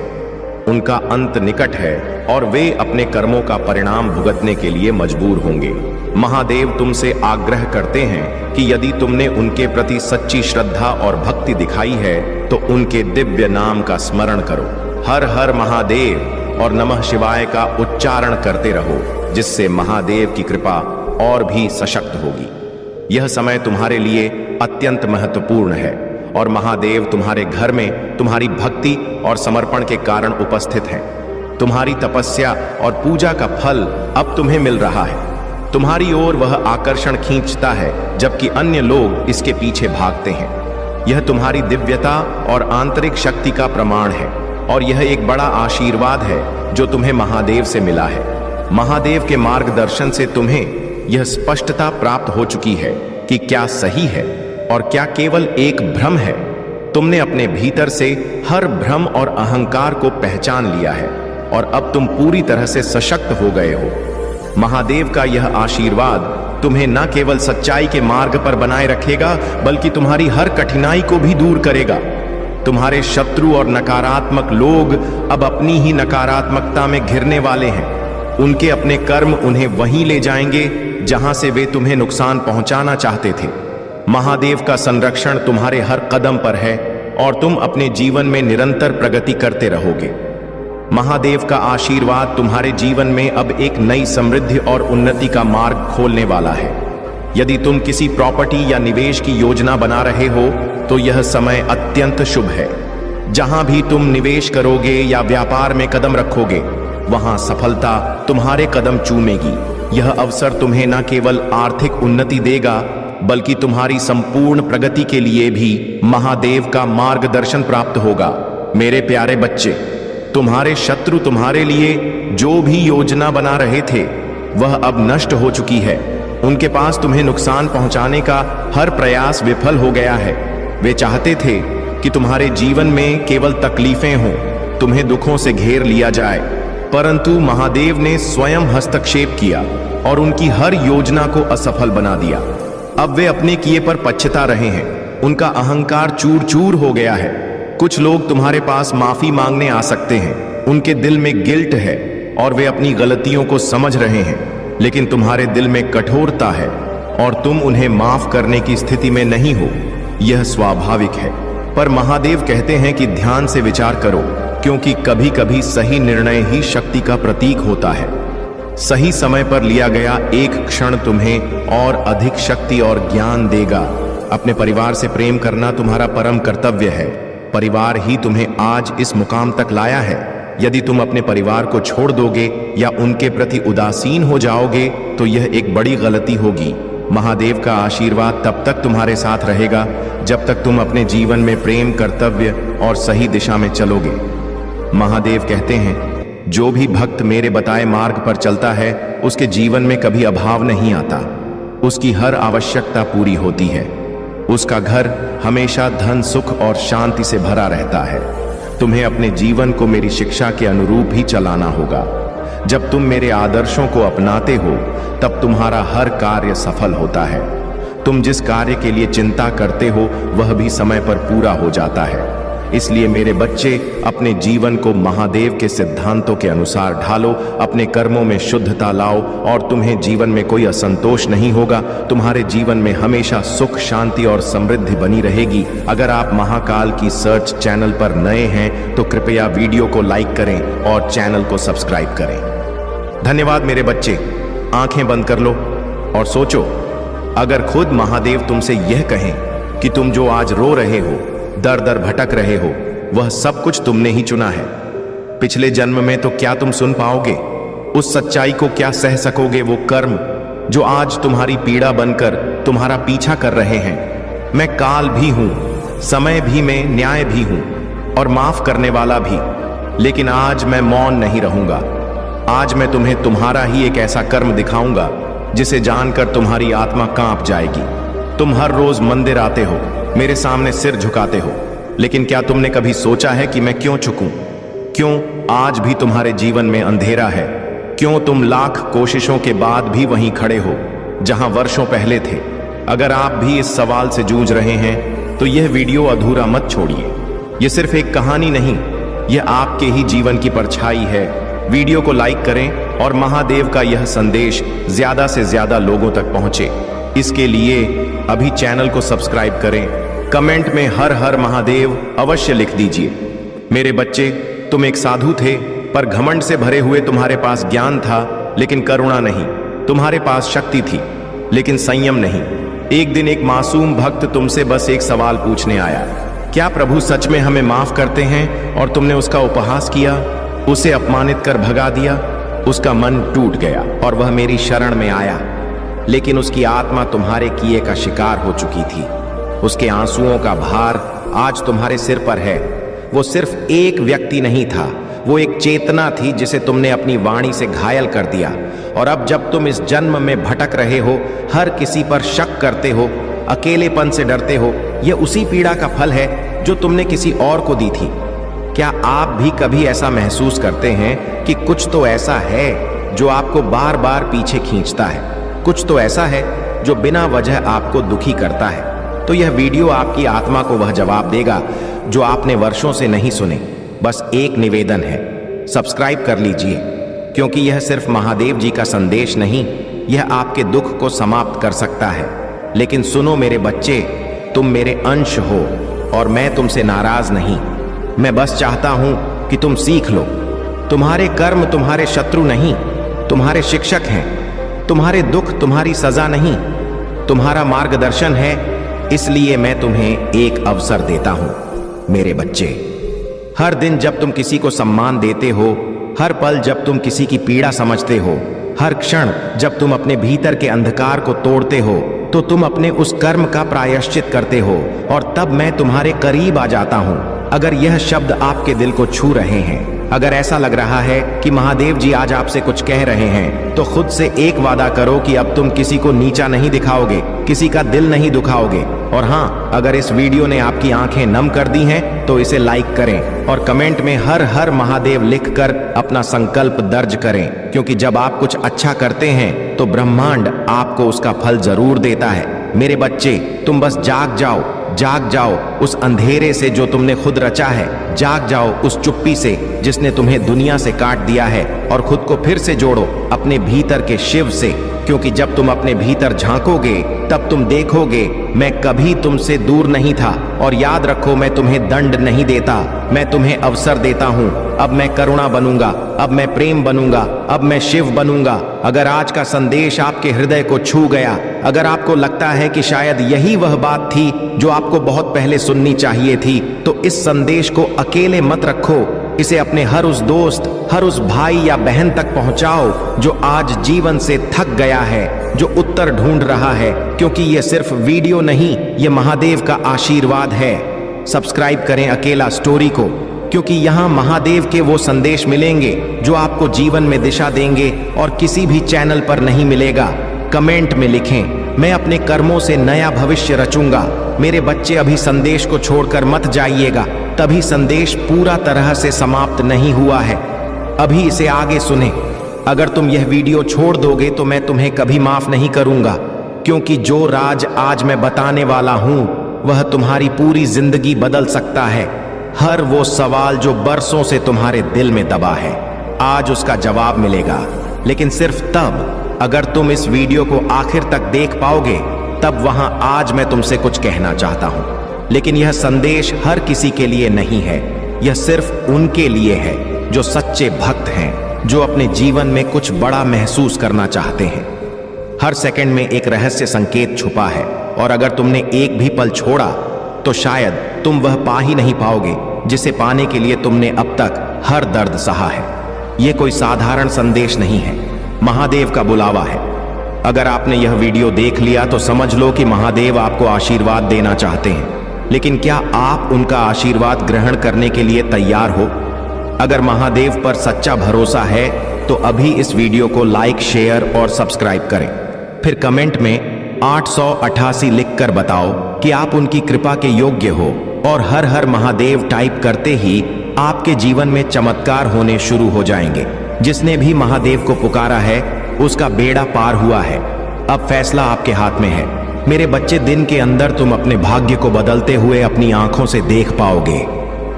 उनका अंत निकट है और वे अपने कर्मों का परिणाम भुगतने के लिए मजबूर होंगे। महादेव तुमसे आग्रह करते हैं कि यदि तुमने उनके प्रति सच्ची श्रद्धा और भक्ति दिखाई है तो उनके दिव्य नाम का स्मरण करो। हर हर महादेव और नमः शिवाय का उच्चारण करते रहो, जिससे महादेव की कृपा और भी सशक्त होगी। यह समय तुम्हारे लिए अत्यंत महत्वपूर्ण है और महादेव तुम्हारे घर में तुम्हारी भक्ति और समर्पण के कारण उपस्थित हैं। तुम्हारी तपस्या और पूजा का फल अब तुम्हें मिल रहा है। तुम्हारी ओर वह आकर्षण खींचता है, जबकि अन्य लोग इसके पीछे भागते हैं। यह तुम्हारी दिव्यता और आंतरिक शक्ति का प्रमाण है, और यह एक बड़ा आशीर्वाद है जो तुम्हें महादेव से मिला है। महादेव के मार्गदर्शन से तुम्हें यह स्पष्टता प्राप्त हो चुकी है कि क्या सही है और क्या केवल एक भ्रम है। तुमने अपने भीतर से हर भ्रम और अहंकार को पहचान लिया है, और अब तुम पूरी तरह से सशक्त हो गए हो। महादेव का यह आशीर्वाद तुम्हें न केवल सच्चाई के मार्ग पर बनाए रखेगा, बल्कि तुम्हारी हर कठिनाई को भी दूर करेगा। तुम्हारे शत्रु और नकारात्मक लोग अब अपनी ही नकारात्मकता में घिरने वाले हैं। उनके अपने कर्म उन्हें वहीं ले जाएंगे जहां से वे तुम्हें नुकसान पहुंचाना चाहते थे। महादेव का संरक्षण तुम्हारे हर कदम पर है, और तुम अपने जीवन में निरंतर प्रगति करते रहोगे। महादेव का आशीर्वाद तुम्हारे जीवन में अब एक नई समृद्धि और उन्नति का मार्ग खोलने वाला है। यदि तुम किसी प्रॉपर्टी या निवेश की योजना बना रहे हो तो यह समय अत्यंत शुभ है। जहां भी तुम निवेश करोगे या व्यापार में कदम रखोगे, वहां सफलता तुम्हारे कदम चूमेगी। यह अवसर तुम्हें न केवल आर्थिक उन्नति देगा, बल्कि तुम्हारी संपूर्ण प्रगति के लिए भी महादेव का मार्गदर्शन प्राप्त होगा। मेरे प्यारे बच्चे, तुम्हारे शत्रु तुम्हारे लिए जो भी योजना बना रहे थे वह अब नष्ट हो चुकी है। उनके पास तुम्हें नुकसान पहुंचाने का हर प्रयास विफल हो गया है। वे चाहते थे कि तुम्हारे जीवन में केवल तकलीफें हों, तुम्हें दुखों से घेर लिया जाए, परंतु महादेव ने स्वयं हस्तक्षेप किया और उनकी हर योजना को असफल बना दिया। अब वे अपने किए पर पछता रहे हैं। उनका अहंकार चूर चूर हो गया है। कुछ लोग तुम्हारे पास माफी मांगने आ सकते हैं। उनके दिल में गिल्ट है और वे अपनी गलतियों को समझ रहे हैं, लेकिन तुम्हारे दिल में कठोरता है और तुम उन्हें माफ करने की स्थिति में नहीं हो। यह स्वाभाविक है, पर महादेव कहते हैं कि ध्यान से विचार करो, क्योंकि कभी कभी सही निर्णय ही शक्ति का प्रतीक होता है। सही समय पर लिया गया एक क्षण तुम्हें और अधिक शक्ति और ज्ञान देगा। अपने परिवार से प्रेम करना तुम्हारा परम कर्तव्य है। परिवार ही तुम्हें आज इस मुकाम तक लाया है। यदि तुम अपने परिवार को छोड़ दोगे या उनके प्रति उदासीन हो जाओगे तो यह एक बड़ी गलती होगी। महादेव का आशीर्वाद तब तक तुम्हारे साथ रहेगा जब तक तुम अपने जीवन में प्रेम, कर्तव्य और सही दिशा में चलोगे। महादेव कहते हैं, जो भी भक्त मेरे बताए मार्ग पर चलता है उसके जीवन में कभी अभाव नहीं आता। उसकी हर आवश्यकता पूरी होती है। उसका घर हमेशा धन, सुख और शांति से भरा रहता है। तुम्हें अपने जीवन को मेरी शिक्षा के अनुरूप ही चलाना होगा। जब तुम मेरे आदर्शों को अपनाते हो तब तुम्हारा हर कार्य सफल होता है। तुम जिस कार्य के लिए चिंता करते हो वह भी समय पर पूरा हो जाता है। इसलिए मेरे बच्चे, अपने जीवन को महादेव के सिद्धांतों के अनुसार ढालो, अपने कर्मों में शुद्धता लाओ और तुम्हें जीवन में कोई असंतोष नहीं होगा। तुम्हारे जीवन में हमेशा सुख, शांति और समृद्धि बनी रहेगी। अगर आप महाकाल की सर्च चैनल पर नए हैं तो कृपया वीडियो को लाइक करें और चैनल को सब्सक्राइब करें। धन्यवाद मेरे बच्चे। आंखें बंद कर लो और सोचो, अगर खुद महादेव तुमसे यह कहें कि तुम जो आज रो रहे हो, दर दर भटक रहे हो, वह सब कुछ तुमने ही चुना है। पिछले जन्म में तो क्या तुम सुन पाओगे? उस सच्चाई को क्या सह सकोगे? वो कर्म जो आज तुम्हारी पीड़ा बनकर तुम्हारा पीछा कर रहे हैं। मैं काल भी हूं, समय भी, मैं न्याय भी हूं और माफ करने वाला भी। लेकिन आज मैं मौन नहीं रहूंगा। आज मैं तुम्हें तुम्हारा ही एक ऐसा कर्म दिखाऊंगा जिसे जानकर तुम्हारी आत्मा कांप जाएगी। तुम हर रोज मंदिर आते हो, मेरे सामने सिर झुकाते हो, लेकिन क्या तुमने कभी सोचा है कि मैं क्यों झुकूं? क्यों आज भी तुम्हारे जीवन में अंधेरा है? क्यों तुम लाख कोशिशों के बाद भी वहीं खड़े हो जहां वर्षों पहले थे? अगर आप भी इस सवाल से जूझ रहे हैं तो यह वीडियो अधूरा मत छोड़िए। यह सिर्फ एक कहानी नहीं, यह आपके ही जीवन की परछाई है। वीडियो को लाइक करें और महादेव का यह संदेश ज्यादा से ज्यादा लोगों तक पहुंचे। इसके लिए अभी चैनल को सब्सक्राइब करें। कमेंट में हर हर महादेव अवश्य लिख दीजिए। मेरे बच्चे, तुम एक साधु थे, पर घमंड से भरे हुए तुम्हारे पास ज्ञान था, लेकिन करुणा नहीं। तुम्हारे पास शक्ति थी, लेकिन संयम नहीं। एक दिन एक मासूम भक्त तुमसे बस एक सवाल पूछने आया, क्या प्रभु सच में हमें माफ करते हैं? और तुमने उसका उपहास किया, उसे अपमानित कर भगा दिया। उसका मन टूट गया और वह मेरी शरण में आया। लेकिन उसकी आत्मा तुम्हारे किए का शिकार हो चुकी थी। उसके आंसुओं का भार आज तुम्हारे सिर पर है। वो सिर्फ एक व्यक्ति नहीं था, वो एक चेतना थी जिसे तुमने अपनी वाणी से घायल कर दिया। और अब जब तुम इस जन्म में भटक रहे हो, हर किसी पर शक करते हो, अकेलेपन से डरते हो, यह उसी पीड़ा का फल है जो तुमने किसी और को दी थी। क्या आप भी कभी ऐसा महसूस करते हैं कि कुछ तो ऐसा है जो आपको बार बार पीछे खींचता है? कुछ तो ऐसा है जो बिना वजह आपको दुखी करता है? तो यह वीडियो आपकी आत्मा को वह जवाब देगा जो आपने वर्षों से नहीं सुने। बस एक निवेदन है, सब्सक्राइब कर लीजिए, क्योंकि यह सिर्फ महादेव जी का संदेश नहीं, यह आपके दुख को समाप्त कर सकता है। लेकिन सुनो मेरे बच्चे, तुम मेरे अंश हो और मैं तुमसे नाराज नहीं। मैं बस चाहता हूं कि तुम सीख लो। तुम्हारे कर्म तुम्हारे शत्रु नहीं, तुम्हारे शिक्षक हैं। तुम्हारे दुख तुम्हारी सजा नहीं, तुम्हारा मार्गदर्शन है। इसलिए मैं तुम्हें एक अवसर देता हूं मेरे बच्चे। हर दिन जब तुम किसी को सम्मान देते हो, हर पल जब तुम किसी की पीड़ा समझते हो, हर क्षण जब तुम अपने भीतर के अंधकार को तोड़ते हो, तो तुम अपने उस कर्म का प्रायश्चित करते हो और तब मैं तुम्हारे करीब आ जाता हूं। अगर यह शब्द आपके दिल को छू रहे हैं, अगर ऐसा लग रहा है कि महादेव जी आज आपसे कुछ कह रहे हैं, तो खुद से एक वादा करो कि अब तुम किसी को नीचा नहीं दिखाओगे, किसी का दिल नहीं दुखाओगे। और हाँ, अगर इस वीडियो ने आपकी आंखें नम कर दी हैं तो इसे लाइक करें और कमेंट में हर हर महादेव लिखकर अपना संकल्प दर्ज करें, क्योंकि जब आप कुछ अच्छा करते हैं तो ब्रह्मांड आपको उसका फल जरूर देता है। मेरे बच्चे, तुम बस जाग जाओ, जाग जाओ उस अंधेरे से जो तुमने खुद रचा है। जाग जाओ उस चुप्पी से जिसने तुम्हें दुनिया से काट दिया है और खुद को फिर से जोड़ो अपने भीतर के शिव से, क्योंकि जब तुम अपने भीतर झांकोगे तब तुम देखोगे मैं कभी तुमसे दूर नहीं था। और याद रखो, मैं तुम्हें दंड नहीं देता, मैं तुम्हें अवसर देता हूं। अब मैं करुणा बनूंगा, अब मैं प्रेम बनूंगा, अब मैं शिव बनूंगा। अगर आज का संदेश आपके हृदय को छू गया, अगर आपको लगता है कि शायद यही वह बात थी जो आपको बहुत पहले सुननी चाहिए थी, तो इस संदेश को अकेले मत रखो। इसे अपने हर उस दोस्त, हर उस भाई या बहन तक पहुंचाओ जो आज जीवन से थक गया है, जो उत्तर ढूंढ रहा है, क्योंकि यह सिर्फ वीडियो नहीं, यह महादेव का आशीर्वाद है। सब्सक्राइब करें अकेला स्टोरी को, क्योंकि यहाँ महादेव के वो संदेश मिलेंगे जो आपको जीवन में दिशा देंगे और किसी भी चैनल पर नहीं मिलेगा। कमेंट में लिखें, मैं अपने कर्मों से नया भविष्य रचूंगा। मेरे बच्चे, अभी संदेश को छोड़कर मत जाइएगा, तभी संदेश पूरा तरह से समाप्त नहीं हुआ है। अभी इसे आगे सुने। अगर तुम यह वीडियो छोड़ दोगे तो मैं तुम्हें कभी माफ नहीं करूंगा, क्योंकि जो राज आज मैं बताने वाला हूं वह तुम्हारी पूरी जिंदगी बदल सकता है। हर वो सवाल जो बरसों से तुम्हारे दिल में दबा है, आज उसका जवाब मिलेगा। लेकिन सिर्फ तब अगर तुम इस वीडियो को आखिर तक देख पाओगे, तब वहां आज मैं तुमसे कुछ कहना चाहता हूं। लेकिन यह संदेश हर किसी के लिए नहीं है, यह सिर्फ उनके लिए है जो सच्चे भक्त हैं, जो अपने जीवन में कुछ बड़ा महसूस करना चाहते हैं। हर सेकंड में एक रहस्य संकेत छुपा है, और अगर तुमने एक भी पल छोड़ा तो शायद तुम वह पा ही नहीं पाओगे जिसे पाने के लिए तुमने अब तक हर दर्द सहा है। यह कोई साधारण संदेश नहीं है, महादेव का बुलावा है। अगर आपने यह वीडियो देख लिया तो समझ लो कि महादेव आपको आशीर्वाद देना चाहते हैं। लेकिन क्या आप उनका आशीर्वाद ग्रहण करने के लिए तैयार हो? अगर महादेव पर सच्चा भरोसा है तो अभी इस वीडियो को लाइक, शेयर और सब्सक्राइब करें। फिर कमेंट में 888 लिखकर बताओ कि आप उनकी कृपा के योग्य हो, और हर हर महादेव टाइप करते ही आपके जीवन में चमत्कार होने शुरू हो जाएंगे। जिसने भी महादेव को पुकारा है उसका बेड़ा पार हुआ है। अब फैसला आपके हाथ में है मेरे बच्चे। दिन के अंदर तुम अपने भाग्य को बदलते हुए अपनी आंखों से देख पाओगे।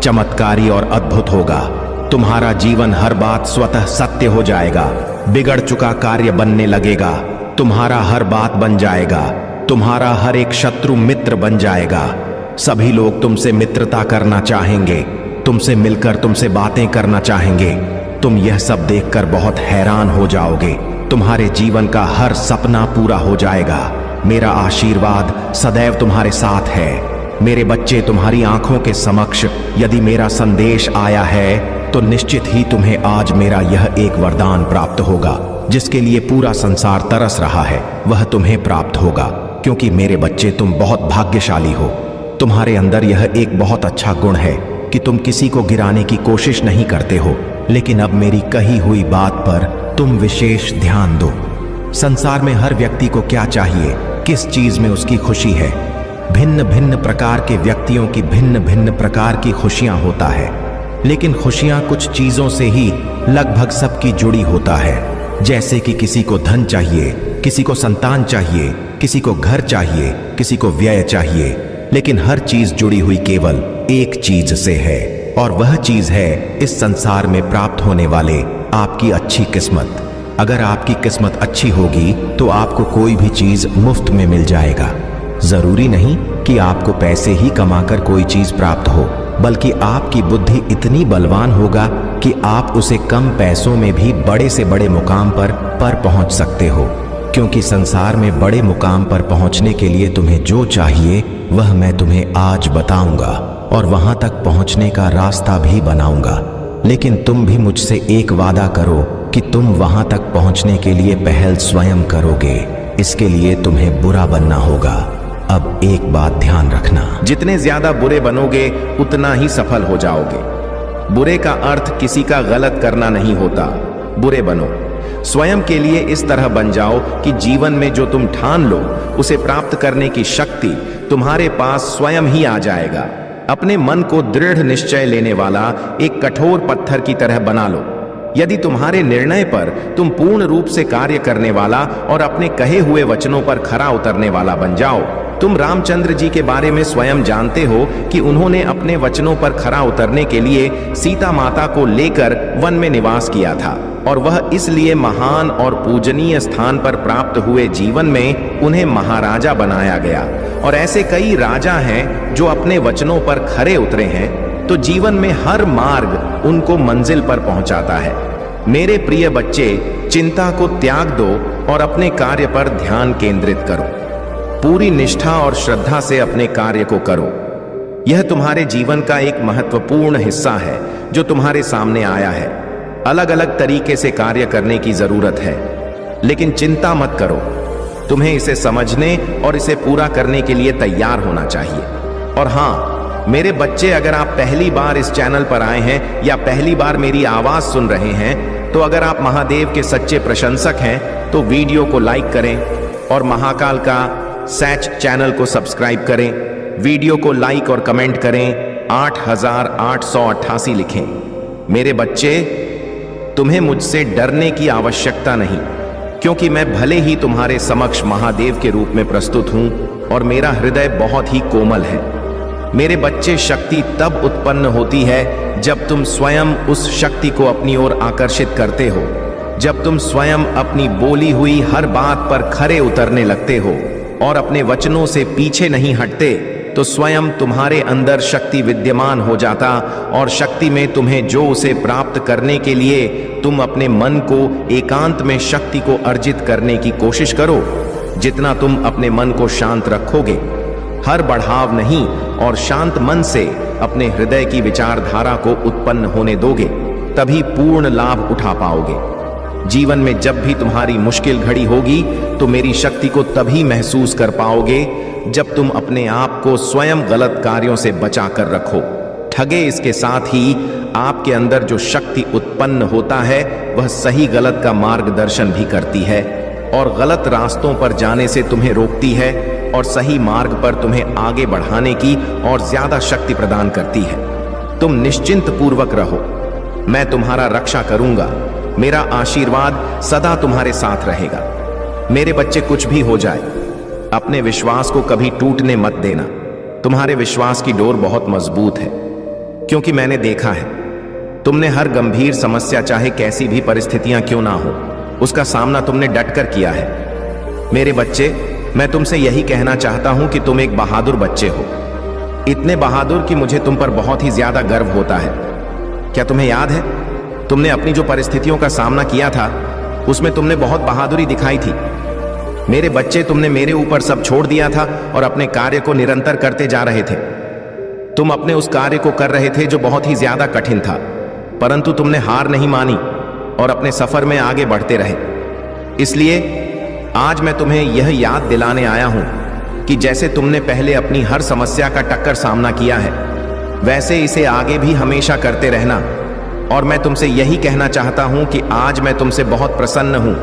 चमत्कारी और अद्भुत होगा। तुम्हारा जीवन, हर बात स्वतः सत्य हो जाएगा। बिगड़ चुका कार्य बनने लगेगा। तुम्हारा हर बात बन जाएगा। तुम्हारा हर एक शत्रु मित्र बन जाएगा। सभी लोग तुमसे मित्रता करना चाहेंगे, तुमसे मिलकर तुमसे बातें करना चाहेंगे। तुम यह सब देखकर बहुत हैरान हो जाओगे। तुम्हारे जीवन का हर सपना पूरा हो जाएगा। मेरा आशीर्वाद सदैव तुम्हारे साथ है। मेरे बच्चे, तुम्हारी आंखों के समक्ष यदि मेरा संदेश आया है तो निश्चित ही तुम्हें आज मेरा यह एक वरदान प्राप्त होगा। जिसके लिए पूरा संसार तरस रहा है, वह तुम्हें प्राप्त होगा। क्योंकि मेरे बच्चे, तुम बहुत भाग्यशाली हो। तुम्हारे अंदर यह एक बहुत अच्छा गुण है कि तुम किसी को गिराने की कोशिश नहीं करते हो, लेकिन अब मेरी कही हुई बात पर तुम विशेष ध्यान दो। संसार में हर व्यक्ति को क्या चाहिए, किस चीज में उसकी खुशी है। भिन्न भिन्न प्रकार के व्यक्तियों की भिन्न भिन्न प्रकार की खुशियां होता है, लेकिन खुशियां कुछ चीजों से ही लगभग सबकी जुड़ी होता है। जैसे कि किसी को धन चाहिए, किसी को संतान चाहिए, किसी को घर चाहिए, किसी को व्यय चाहिए, लेकिन हर चीज जुड़ी हुई केवल एक चीज से है, और वह चीज है इस संसार में प्राप्त होने वाले आपकी अच्छी किस्मत। अगर आपकी किस्मत अच्छी होगी तो आपको कोई भी चीज मुफ्त में मिल जाएगा। जरूरी नहीं कि आपको पैसे ही कमाकर कोई चीज प्राप्त हो, बल्कि आपकी बुद्धि इतनी बलवान होगा कि आप उसे कम पैसों में भी बड़े से बड़े मुकाम पर पहुंच सकते हो। क्योंकि संसार में बड़े मुकाम पर पहुंचने के लिए तुम्हें जो चाहिए वह मैं तुम्हें आज बताऊंगा, और वहां तक पहुंचने का रास्ता भी बनाऊंगा। लेकिन तुम भी मुझसे एक वादा करो कि तुम वहां तक पहुंचने के लिए पहल स्वयं करोगे। इसके लिए तुम्हें बुरा बनना होगा। अब एक बात ध्यान रखना, जितने ज्यादा बुरे बनोगे उतना ही सफल हो जाओगे। बुरे का अर्थ किसी का गलत करना नहीं होता। बुरे बनो, स्वयं के लिए इस तरह बन जाओ कि जीवन में जो तुम ठान लो उसे प्राप्त करने की शक्ति तुम्हारे पास स्वयं ही आ जाएगा। अपने मन को दृढ़ निश्चय लेने वाला एक कठोर पत्थर की तरह बना लो। यदि तुम्हारे निर्णय पर तुम पूर्ण रूप से कार्य करने वाला और अपने कहे हुए वचनों पर खरा उतरने वाला बन जाओ। तुम रामचंद्र जी के बारे में स्वयं जानते हो कि उन्होंने अपने वचनों पर खरा उतरने के लिए सीता माता को लेकर वन में निवास किया था, और वह इसलिए महान और पूजनीय स्थान पर प्राप्त हुए जीवन में उन्हें महाराजा बनाया गया। और ऐसे कई राजा हैं जो अपने वचनों पर खरे उतरे हैं, तो जीवन में हर मार्ग उनको मंजिल पर पहुंचाता है। मेरे प्रिय बच्चे, चिंता को त्याग दो और अपने कार्य पर ध्यान केंद्रित करो। पूरी निष्ठा और श्रद्धा से अपने कार्य को करो। यह तुम्हारे जीवन का एक महत्वपूर्ण हिस्सा है जो तुम्हारे सामने आया है। अलग अलग तरीके से कार्य करने की जरूरत है, लेकिन चिंता मत करो। तुम्हें इसे समझने और इसे पूरा करने के लिए तैयार होना चाहिए। और हाँ मेरे बच्चे, अगर आप पहली बार इस चैनल पर आए हैं या पहली बार मेरी आवाज सुन रहे हैं, तो अगर आप महादेव के सच्चे प्रशंसक हैं तो वीडियो को लाइक करें और महाकाल का सैच चैनल को सब्सक्राइब करें। वीडियो को लाइक और कमेंट करें। 8888 लिखें। मेरे बच्चे, तुम्हें मुझसे डरने की आवश्यकता नहीं, क्योंकि मैं भले ही तुम्हारे समक्ष महादेव के रूप में प्रस्तुत हूं और मेरा हृदय बहुत ही कोमल है। मेरे बच्चे, शक्ति तब उत्पन्न होती है जब तुम स्वयं उस शक्ति को अपनी ओर आकर्षित करते हो। जब तुम स्वयं अपनी बोली हुई हर बात पर खरे उतरने लगते हो और अपने वचनों से पीछे नहीं हटते, तो स्वयं तुम्हारे अंदर शक्ति विद्यमान हो जाता, और शक्ति में तुम्हें जो उसे प्राप्त करने के लिए तुम अपने मन को एकांत में शक्ति को अर्जित करने की कोशिश करो। जितना तुम अपने मन को शांत रखोगे, हर बढ़ाव नहीं और शांत मन से अपने हृदय की विचारधारा को उत्पन्न होने दोगे, तभी पूर्ण लाभ उठा पाओगे। जीवन में जब भी तुम्हारी मुश्किल घड़ी होगी तो मेरी शक्ति को तभी महसूस कर पाओगे जब तुम अपने आप को स्वयं गलत कार्यों से बचा कर रखो। ठगे, इसके साथ ही आपके अंदर जो शक्ति उत्पन्न होता है वह सही गलत का मार्गदर्शन भी करती है, और गलत रास्तों पर जाने से तुम्हें रोकती है, और सही मार्ग पर तुम्हें आगे बढ़ाने की और ज्यादा शक्ति प्रदान करती है। तुम निश्चिंत पूर्वक रहो, मैं तुम्हारा रक्षा करूंगा। मेरा आशीर्वाद सदा तुम्हारे साथ रहेगा। मेरे बच्चे, कुछ भी हो जाए, अपने विश्वास को कभी टूटने मत देना। तुम्हारे विश्वास की डोर बहुत मजबूत है, क्योंकि मैंने देखा है तुमने हर गंभीर समस्या, चाहे कैसी भी परिस्थितियां क्यों ना हो, उसका सामना तुमने डटकर किया है। मेरे बच्चे, मैं तुमसे यही कहना चाहता हूं कि तुम एक बहादुर बच्चे हो। इतने बहादुर कि मुझे तुम पर बहुत ही ज्यादा गर्व होता है। क्या तुम्हें याद है, तुमने अपनी जो परिस्थितियों का सामना किया था उसमें तुमने बहुत बहादुरी दिखाई थी। मेरे बच्चे, तुमने मेरे ऊपर सब छोड़ दिया था और अपने कार्य को निरंतर करते जा रहे थे। तुम अपने उस कार्य को कर रहे थे जो बहुत ही ज्यादा कठिन था, परंतु तुमने हार नहीं मानी और अपने सफर में आगे बढ़ते रहे। इसलिए आज मैं तुम्हें यह याद दिलाने आया हूं कि जैसे तुमने पहले अपनी हर समस्या का टक्कर सामना किया है, वैसे इसे आगे भी हमेशा करते रहना। और मैं तुमसे यही कहना चाहता हूं कि आज मैं तुमसे बहुत प्रसन्न हूं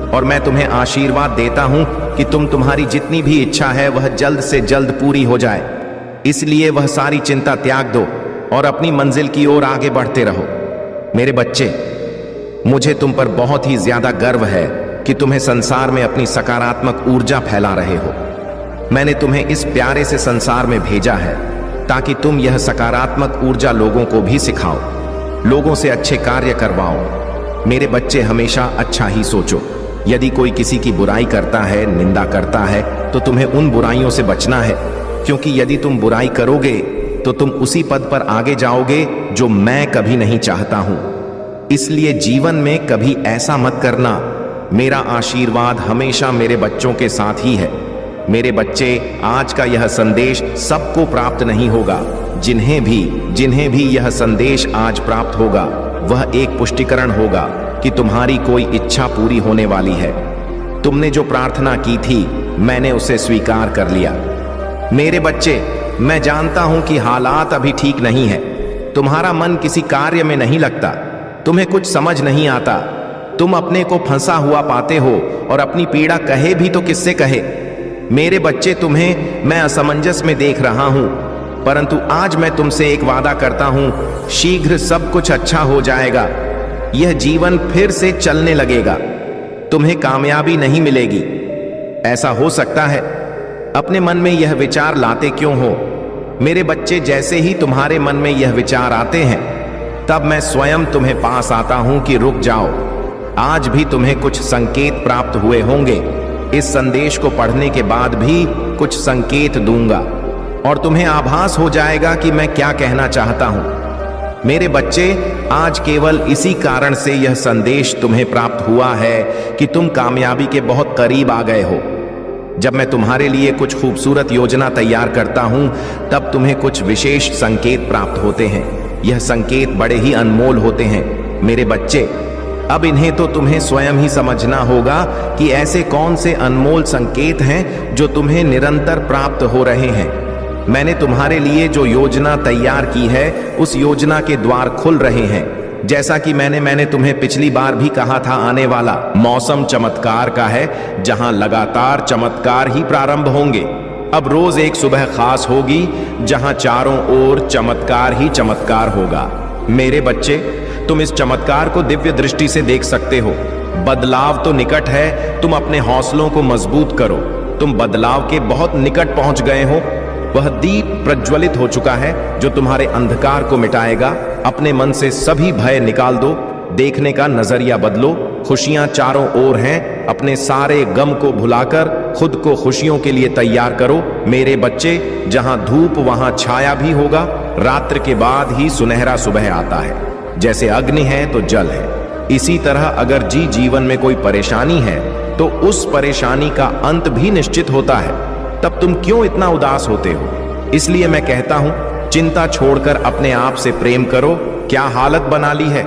और मैं तुम्हें आशीर्वाद देता हूं कि तुम्हारी जितनी भी इच्छा है वह जल्द से जल्द पूरी हो जाए। इसलिए वह सारी चिंता त्याग दो और अपनी मंजिल की ओर आगे बढ़ते रहो। मेरे बच्चे, मुझे तुम पर बहुत ही ज्यादा गर्व है कि तुम्हें संसार में अपनी सकारात्मक ऊर्जा फैला रहे हो। मैंने तुम्हें इस प्यारे से संसार में भेजा है ताकि तुम यह सकारात्मक ऊर्जा लोगों को भी सिखाओ, लोगों से अच्छे कार्य करवाओ। मेरे बच्चे, हमेशा अच्छा ही सोचो। यदि कोई किसी की बुराई करता है, निंदा करता है, तो तुम्हें उन बुराइयों से बचना है, क्योंकि यदि तुम बुराई करोगे तो तुम उसी पद पर आगे जाओगे जो मैं कभी नहीं चाहता हूं। इसलिए जीवन में कभी ऐसा मत करना। मेरा आशीर्वाद हमेशा मेरे बच्चों के साथ ही है। मेरे बच्चे, आज का यह संदेश सबको प्राप्त नहीं होगा। जिन्हें भी यह संदेश आज प्राप्त होगा, वह एक पुष्टिकरण होगा कि तुम्हारी कोई इच्छा पूरी होने वाली है। तुमने जो प्रार्थना की थी, मैंने उसे स्वीकार कर लिया। मेरे बच्चे, मैं जानता हूं कि हालात अभी ठीक नहीं है। तुम्हारा मन किसी कार्य में नहीं लगता, तुम्हें कुछ समझ नहीं आता, तुम अपने को फंसा हुआ पाते हो और अपनी पीड़ा कहे भी तो किससे कहे। मेरे बच्चे, तुम्हें मैं असमंजस में देख रहा हूं, परंतु आज मैं तुमसे एक वादा करता हूं, शीघ्र सब कुछ अच्छा हो जाएगा। यह जीवन फिर से चलने लगेगा। तुम्हें कामयाबी नहीं मिलेगी। ऐसा हो सकता है अपने मन में यह विचार लाते क्यों हो? मेरे बच्चे, जैसे ही तुम्हारे मन में यह विचार आते हैं, तब मैं स्वयं तुम्हें पास आता हूं कि रुक जाओ। आज भी तुम्हें कुछ संकेत प्राप्त हुए होंगे। इस संदेश को पढ़ने के बाद भी कुछ संकेत दूंगा और तुम्हें आभास हो जाएगा कि मैं क्या कहना चाहता हूं। मेरे बच्चे, आज केवल इसी कारण से यह संदेश तुम्हें प्राप्त हुआ है कि तुम कामयाबी के बहुत करीब आ गए हो। जब मैं तुम्हारे लिए कुछ खूबसूरत योजना तैयार करता हूं, तब तुम्हें कुछ विशेष संकेत प्राप्त होते हैं। यह संकेत बड़े ही अनमोल होते हैं। मेरे बच्चे, अब इन्हें तो तुम्हें स्वयं ही समझना होगा कि ऐसे कौन से अनमोल संकेत हैं जो तुम्हें निरंतर प्राप्त हो रहे हैं। मैंने तुम्हारे लिए जो योजना तैयार की है, उस योजना के द्वार खुल रहे हैं। जैसा कि मैंने तुम्हें पिछली बार भी कहा था, आने वाला मौसम चमत्कार का है, जहां लगातार चमत्कार ही प्रारंभ होंगे। अब रोज एक सुबह खास होगी जहां चारों ओर चमत्कार ही चमत्कार होगा। मेरे बच्चे, तुम इस चमत्कार को दिव्य दृष्टि से देख सकते हो। बदलाव तो निकट है, तुम अपने हौसलों को मजबूत करो। तुम बदलाव के बहुत निकट पहुंच गए हो। वह दीप प्रज्वलित हो चुका है जो तुम्हारे अंधकार को मिटाएगा। अपने मन से सभी भय निकाल दो, देखने का नजरिया बदलो। खुशियां चारों ओर हैं। अपने सारे गम को भुलाकर खुद को खुशियों के लिए तैयार करो। मेरे बच्चे, जहां धूप वहां छाया भी होगा। रात्रि के बाद ही सुनहरा सुबह आता है। जैसे अग्नि है तो जल है, इसी तरह अगर जीवन में कोई परेशानी है तो उस परेशानी का अंत भी निश्चित होता है। तब तुम क्यों इतना उदास होते हो? इसलिए मैं कहता हूं, चिंता छोड़कर अपने आप से प्रेम करो। क्या हालत बना ली है?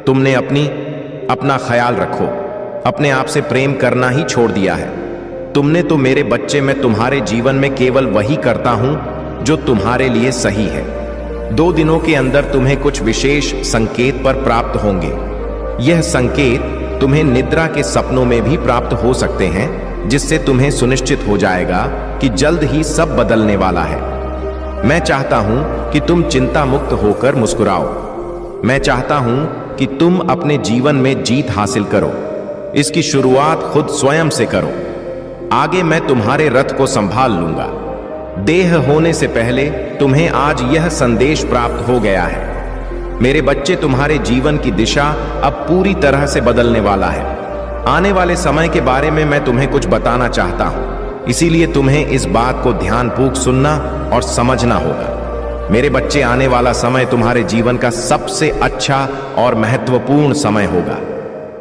तुमने अपना ख्याल रखो। अपने आप से प्रेम करना ही छोड़ दिया है तुमने। तो मेरे बच्चे, मैं तुम्हारे जीवन में केवल वही करता हूं जो तुम्हारे लिए सही है। 2 दिनों के अंदर तुम्हें कुछ विशेष संकेत पर प्राप्त होंगे। यह संकेत तुम्हें निद्रा के सपनों में भी प्राप्त हो सकते हैं, जिससे तुम्हें सुनिश्चित हो जाएगा कि जल्द ही सब बदलने वाला है। मैं चाहता हूं कि तुम चिंता मुक्त होकर मुस्कुराओ। मैं चाहता हूं कि तुम अपने जीवन में जीत हासिल करो। इसकी शुरुआत खुद स्वयं से करो। आगे मैं तुम्हारे रथ को संभाल लूंगा। देह होने से पहले तुम्हें आज यह संदेश प्राप्त हो गया है। मेरे बच्चे, तुम्हारे जीवन की दिशा अब पूरी तरह से बदलने वाला है। आने वाले समय के बारे में मैं तुम्हें कुछ बताना चाहता हूं, इसीलिए तुम्हें इस बात को ध्यानपूर्वक सुनना और समझना होगा। मेरे बच्चे, आने वाला समय तुम्हारे जीवन का सबसे अच्छा और महत्वपूर्ण समय होगा।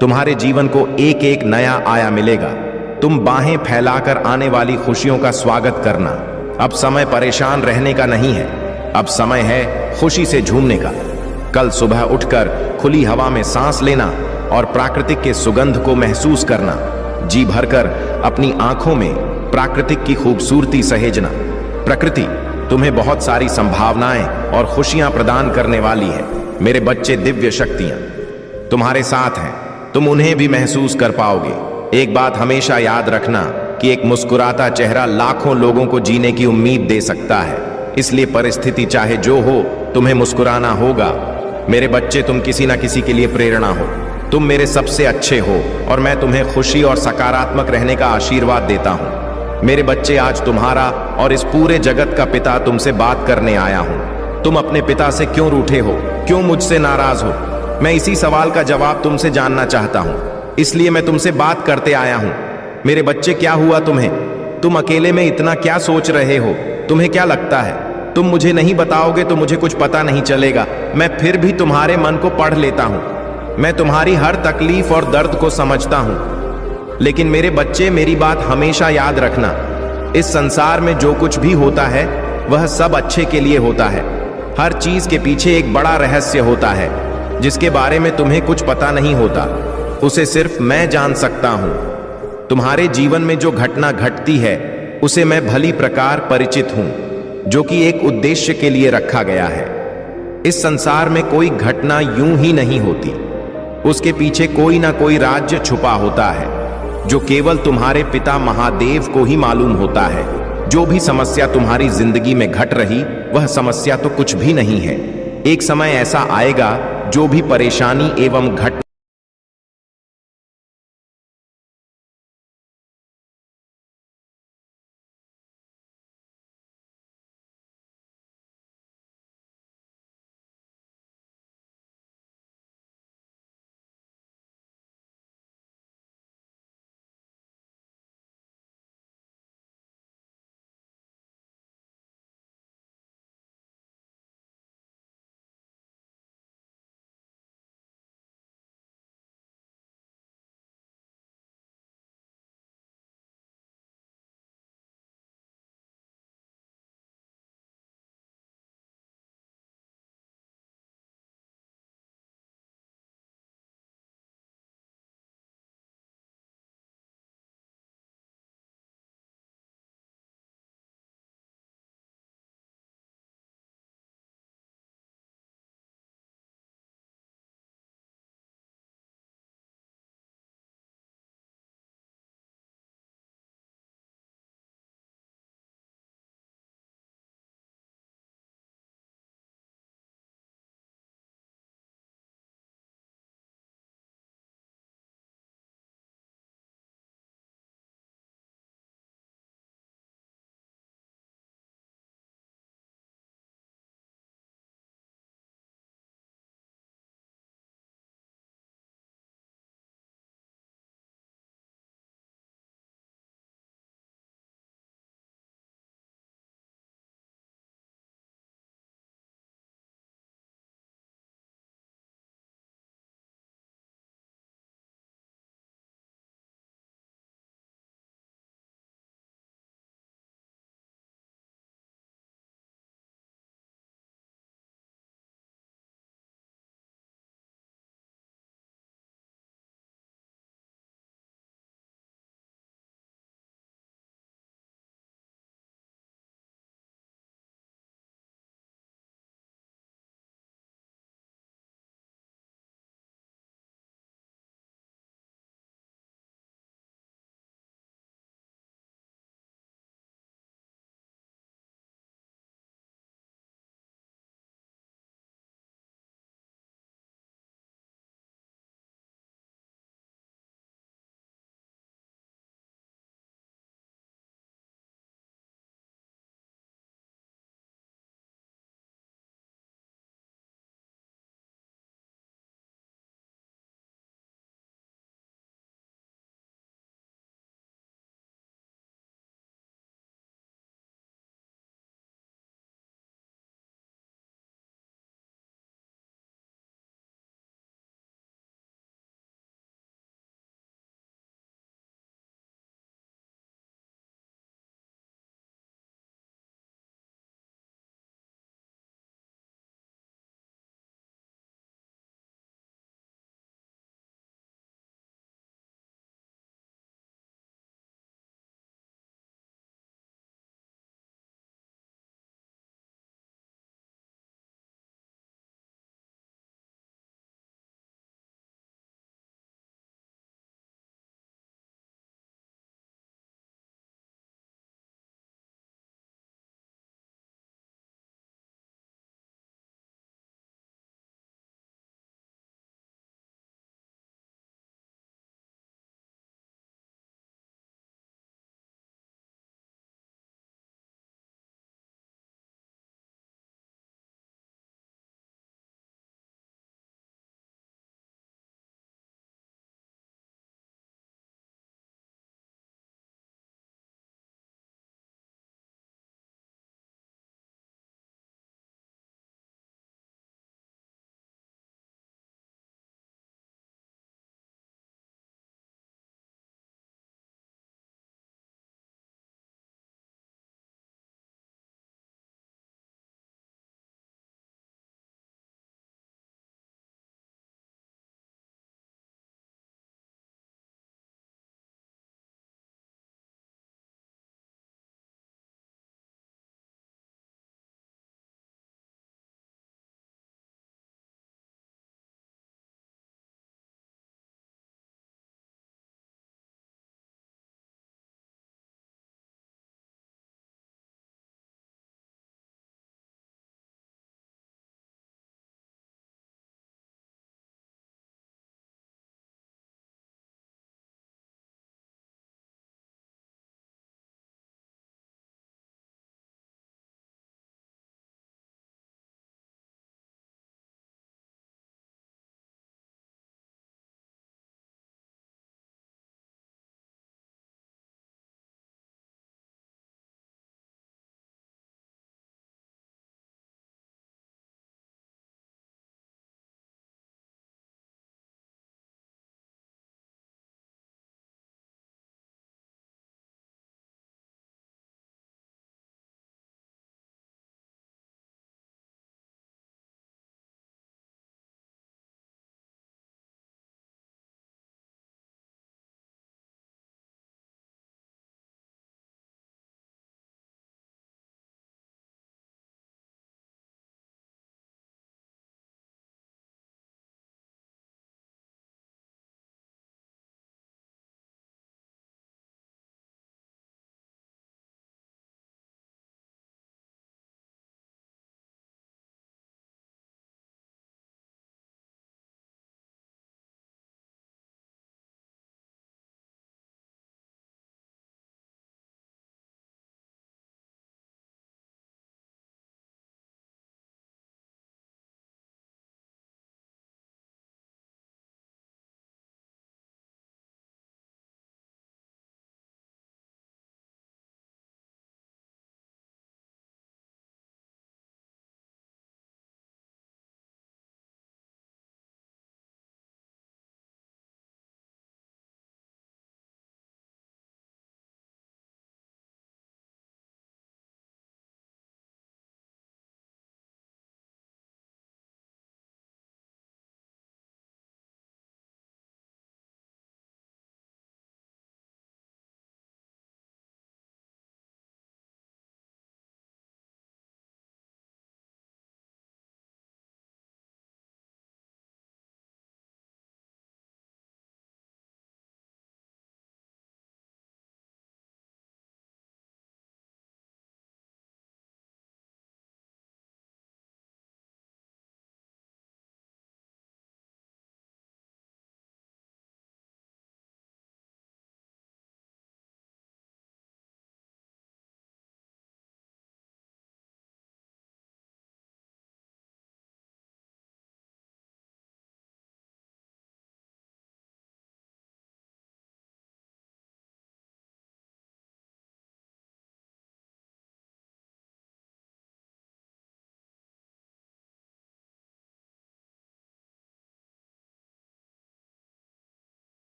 तुम्हारे जीवन को एक एक नया आयाम मिलेगा। तुम बाहें फैलाकर आने वाली खुशियों का स्वागत करना। अब समय परेशान रहने का नहीं है, अब समय है खुशी से झूमने का। कल सुबह उठकर खुली हवा में सांस लेना, और प्राकृतिक के सुगंध को महसूस करना, जी भरकर अपनी आंखों में प्राकृतिक की खूबसूरती सहेजना। प्रकृति तुम्हें बहुत सारी संभावनाएं और खुशियां प्रदान करने वाली है। मेरे बच्चे, दिव्य शक्तियां तुम्हारे साथ हैं, तुम उन्हें भी महसूस कर पाओगे। एक बात हमेशा याद रखना कि एक मुस्कुराता चेहरा लाखों लोगों को जीने की उम्मीद दे सकता है। इसलिए परिस्थिति चाहे जो हो, तुम्हें मुस्कुराना होगा। मेरे बच्चे, तुम किसी ना किसी के लिए प्रेरणा हो। तुम मेरे सबसे अच्छे हो और मैं तुम्हें खुशी और सकारात्मक रहने का आशीर्वाद देता हूं। मेरे बच्चे, आज तुम्हारा और इस पूरे जगत का पिता तुमसे बात करने आया हूं। तुम अपने पिता से क्यों रूठे हो, क्यों मुझसे नाराज हो? मैं इसी सवाल का जवाब तुमसे जानना चाहता हूं, इसलिए मैं तुमसे बात करते आया हूं। मेरे बच्चे, क्या हुआ तुम्हें? तुम अकेले में इतना क्या सोच रहे हो? तुम्हें क्या लगता है तुम मुझे नहीं बताओगे तो मुझे कुछ पता नहीं चलेगा? मैं फिर भी तुम्हारे मन को पढ़ लेता हूं। मैं तुम्हारी हर तकलीफ और दर्द को समझता हूं। लेकिन मेरे बच्चे, मेरी बात हमेशा याद रखना, इस संसार में जो कुछ भी होता है वह सब अच्छे के लिए होता है। हर चीज के पीछे एक बड़ा रहस्य होता है जिसके बारे में तुम्हें कुछ पता नहीं होता। उसे सिर्फ मैं जान सकता हूं। तुम्हारे जीवन में जो घटना घटती है उसे मैं भली प्रकार परिचित हूं, जो कि एक उद्देश्य के लिए रखा गया है। इस संसार में कोई घटना यूं ही नहीं होती, उसके पीछे कोई ना कोई राज्य छुपा होता है जो केवल तुम्हारे पिता महादेव को ही मालूम होता है। जो भी समस्या तुम्हारी जिंदगी में घट रही, वह समस्या तो कुछ भी नहीं है। एक समय ऐसा आएगा जो भी परेशानी एवं घटना